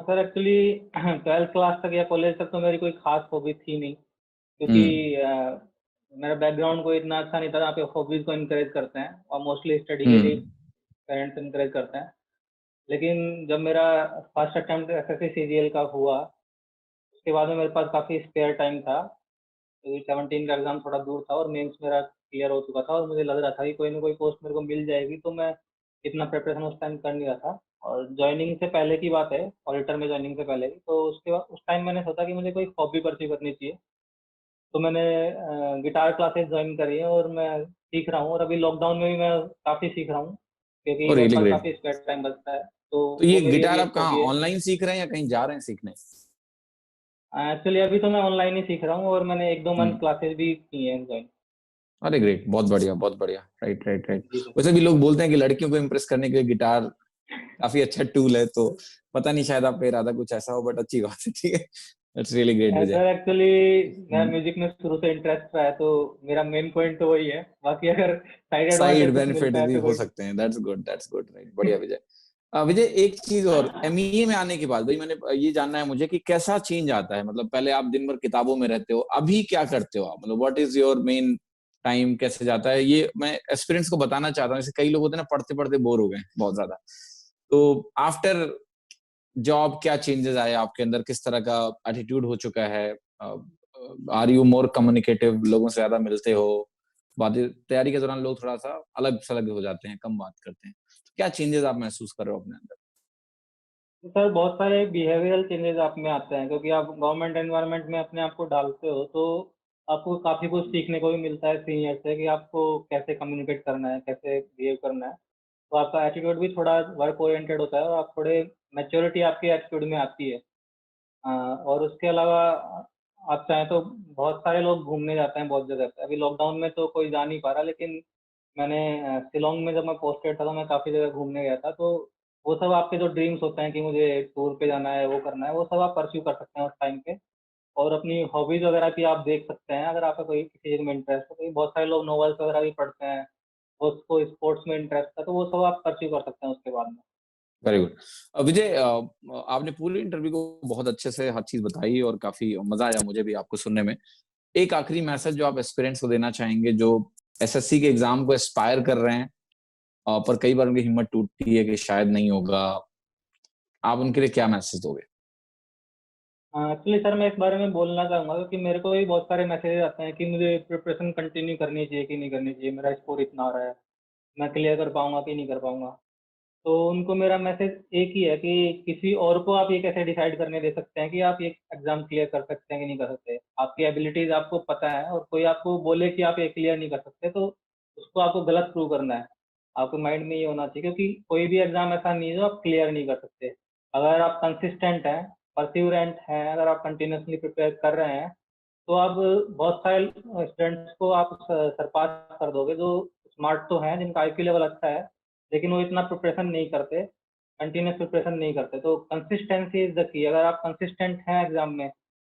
सर एक्चुअली 12th क्लास तक या कॉलेज तक तो मेरी कोई खास हॉबी थी नहीं, क्योंकि हम्म। मेरा बैकग्राउंड कोई इतना अच्छा नहीं था जहाँ पे हॉबीज को इनकरेज करते हैं, और मोस्टली स्टडी के लिए हम्म। पेरेंट्स इनकरेज करते हैं। लेकिन जब मेरा फर्स्ट अटेम्प्ट एसएससी सीजीएल का हुआ, उसके बाद में मेरे पास काफ़ी स्पेयर टाइम था, क्योंकि 17 का एग्ज़ाम थोड़ा दूर था और मेंस मेरा क्लियर हो चुका था, और मुझे लग रहा था कि कोई ना कोई पोस्ट मेरे को मिल जाएगी, तो मैं इतना प्रिपरेशन उस टाइम कर नहीं रहा था। और जॉइनिंग से पहले की बात है, ऑडिटर में जॉइनिंग से पहले की, तो उसके बाद उस टाइम मैंने सोचा कि मुझे कोई हॉबी परस्यू करनी चाहिए। तो मैंने गिटार क्लासेस ज्वाइन करी है और मैं सीख रहा हूँ, और अभी लॉकडाउन में भी मैं काफ़ी सीख रहा हूँ, क्योंकि ओ मेरे रियली पास ग्रेट। काफ़ी स्पेयर टाइम बचता है, तो तो ये वो मेरी गिटार अभी आप एक कहाँ हॉबी है। ऑनलाइन सीख रहे हैं या कहीं जा रहे हैं सीखने? एक्चुअली अभी तो मैं ऑनलाइन ही सीख रहा हूँ, और मैंने 1-2 मंथ हम्म। क्लासेस भी की हैं ज्वाइन। अरे ग्रेट, बहुत बढ़िया, बहुत बढ़िया, राइट, राइट, राइट। जी सर। वैसे भी लोग बोलते हैं कि लड़कियों को इम्प्रेस करने के लिए गिटार काफी अच्छा टूल है, तो पता नहीं शायद आपका इरादा कुछ ऐसा हो, बट अच्छी बात है, ठीक है। That's really great Vijay. Sir actually मेरा हम्म। म्यूजिक में शुरू से इंटरेस्ट रहा है, तो मेरा मेन पॉइंट तो वही है। बाकी अगर साइड साइड एडवांटेज कुछ बेनिफिट मिलता है भी तो हो कोई। सकते हैं, दैट्स गुड, राइट, बढ़िया विजय। विजय, एक चीज और, एमईए में आने के बाद भाई मैंने ये जानना है मुझे कि कैसा चेंज आता है, मतलब पहले आप दिन भर किताबों में रहते हो, अभी क्या करते हो आप, मतलब what is your main time, कैसे जाता है, ये मैं एक्सपीरियंस को बताना चाहता हूँ। जैसे कई लोग होते हैं ना, पढ़ते पढ़ते बोर हो गए बहुत ज्यादा, तो आफ्टर जॉब क्या चेंजेस आए आपके अंदर, किस तरह का एटीट्यूड हो चुका है, आर यू मोर कम्युनिकेटिव, लोगों से ज्यादा मिलते हो, बातें तैयारी के दौरान लोग थोड़ा सा अलग सलग हो जाते हैं, कम बात करते हैं, तो क्या चेंजेस आप महसूस कर रहे हो अपने अंदर? तो सर बहुत सारे बिहेवियरल चेंजेस आप में आते हैं, क्योंकि आप गवर्नमेंट एनवायरनमेंट में अपने आप को डालते हो, तो आपको काफ़ी कुछ सीखने को भी मिलता है सीनियर से, कि आपको कैसे कम्युनिकेट करना है, कैसे बिहेव करना है। तो आपका एटीट्यूड भी थोड़ा वर्क ओरिएंटेड होता है, और आप थोड़े मैच्योरिटी आपकी एटीट्यूड में आती है। और उसके अलावा आप चाहें तो बहुत सारे लोग घूमने जाते हैं बहुत जगह पे। अभी लॉकडाउन में तो कोई जा नहीं पा रहा, लेकिन मैंने शिलांग में जब मैं पोस्टेड था तो मैं काफ़ी जगह घूमने गया था। तो वो सब आपके जो ड्रीम्स होते हैं कि मुझे टूर पे जाना है, वो करना है, वो सब आप परस्यू कर सकते हैं उस टाइम पे। और अपनी हॉबीज़ वगैरह भी आप देख सकते हैं, अगर आपका कोई किसी चीज़ में इंटरेस्ट है। तो बहुत सारे लोग नॉवेल्स वगैरह भी पढ़ते हैं, उसको स्पोर्ट्स में इंटरेस्ट है, तो वो सब आप परस्यू कर सकते हैं उसके बाद में। Very good. विजय, आपने पूरी इंटरव्यू को बहुत अच्छे से हर चीज बताई और काफी मजा आया मुझे भी आपको सुनने में। एक आखिरी मैसेज जो आप एस्पिरेंट्स को देना चाहेंगे, जो एसएससी के एग्जाम को एस्पायर कर रहे हैं, पर कई बार उनकी हिम्मत टूटती है कि शायद नहीं होगा, आप उनके लिए क्या मैसेज दोगे? एक्चुअली सर मैं इस बारे में बोलना चाहूँगा, क्योंकि मेरे को भी बहुत सारे मैसेजेस आते हैं कि मुझे प्रिपरेशन कंटिन्यू करनी चाहिए कि नहीं करनी चाहिए, मेरा स्कोर इतना आ रहा है, मैं क्लियर कर पाऊँगा कि नहीं कर पाऊँगा। तो उनको मेरा मैसेज एक ही है कि किसी और को आप ये कैसे डिसाइड करने दे सकते हैं कि आप ये एग्ज़ाम क्लियर कर सकते हैं कि नहीं कर सकते। आपकी एबिलिटीज़ आपको पता है, और कोई आपको बोले कि आप ये क्लियर नहीं कर सकते, तो उसको आपको गलत प्रूव करना है। आपके माइंड में ये होना चाहिए, क्योंकि कोई भी एग्ज़ाम ऐसा नहीं है जो आप क्लियर नहीं कर सकते। अगर आप कंसिस्टेंट हैं, परसिवरेंट हैं, अगर आप कंटिन्यूअसली प्रिपेयर कर रहे हैं, तो आप बहुत सारे स्टूडेंट्स को आप सरपास कर दोगे, जो स्मार्ट तो हैं, जिनका आईक्यू लेवल अच्छा है, लेकिन वो इतना प्रिपरेशन नहीं करते, कंटिन्यूअस प्रिपरेशन नहीं करते। तो कंसिस्टेंसी इज़ द की। अगर आप कंसिस्टेंट हैं एग्ज़ाम में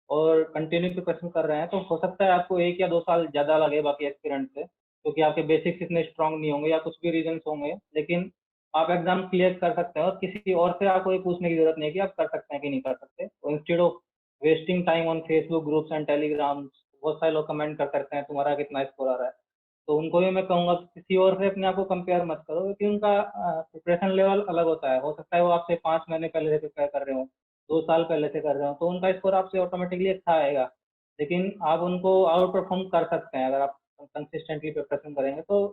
और कंटिन्यू प्रिपरेशन कर रहे हैं, तो हो सकता है आपको 1 या 2 साल ज़्यादा लगे बाकी एस्पिरेंट से, क्योंकि आपके बेसिक्स इतने स्ट्रॉन्ग नहीं होंगे या कुछ भी रीज़न्स होंगे, लेकिन आप एग्ज़ाम क्लियर कर सकते हैं, और किसी और से आपको ये पूछने की ज़रूरत नहीं है कि आप कर सकते हैं कि नहीं कर सकते। तो instead of wasting time on Facebook groups and telegrams, बहुत सारे लोग कमेंट कर करते हैं तुम्हारा कितना स्कोर आ रहा है। तो उनको भी मैं कहूँगा कि किसी और से अपने आप को कंपेयर मत करो, क्योंकि उनका प्रिपरेशन लेवल अलग होता है। हो सकता है वो आपसे 5 महीने पहले से प्रिपेयर कर रहे हों, 2 साल पहले से कर रहे हों, तो उनका स्कोर आपसे ऑटोमेटिकली अच्छा आएगा। लेकिन आप उनको आउट परफॉर्म कर सकते हैं अगर आप कंसिस्टेंटली प्रिपरेशन करेंगे। तो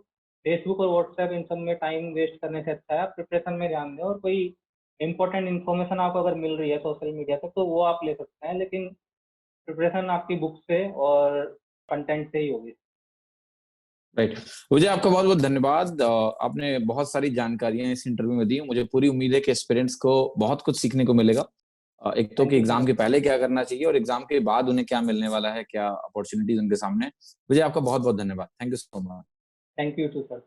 फेसबुक और व्हाट्सएप इन सब में टाइम वेस्ट करने से अच्छा है आप प्रिपरेशन में ध्यान दें, और कोई इंपॉर्टेंट इन्फॉर्मेशन आपको अगर मिल रही है सोशल मीडिया से, तो वो आप ले सकते हैं, लेकिन प्रिपरेशन आपकी बुक से और कंटेंट से ही होगी। राइट। मुझे आपका बहुत बहुत धन्यवाद, आपने बहुत सारी जानकारियां इस इंटरव्यू में दी, मुझे पूरी उम्मीद है कि एस्पिरेंट्स को बहुत कुछ सीखने को मिलेगा। एक तो थैंक कि यू एग्जाम सर। के पहले क्या करना चाहिए और एग्जाम के बाद उन्हें क्या मिलने वाला है, क्या अपॉर्चुनिटीज उनके सामने। मुझे आपका बहुत बहुत धन्यवाद, thank you so much. Thank you too sir.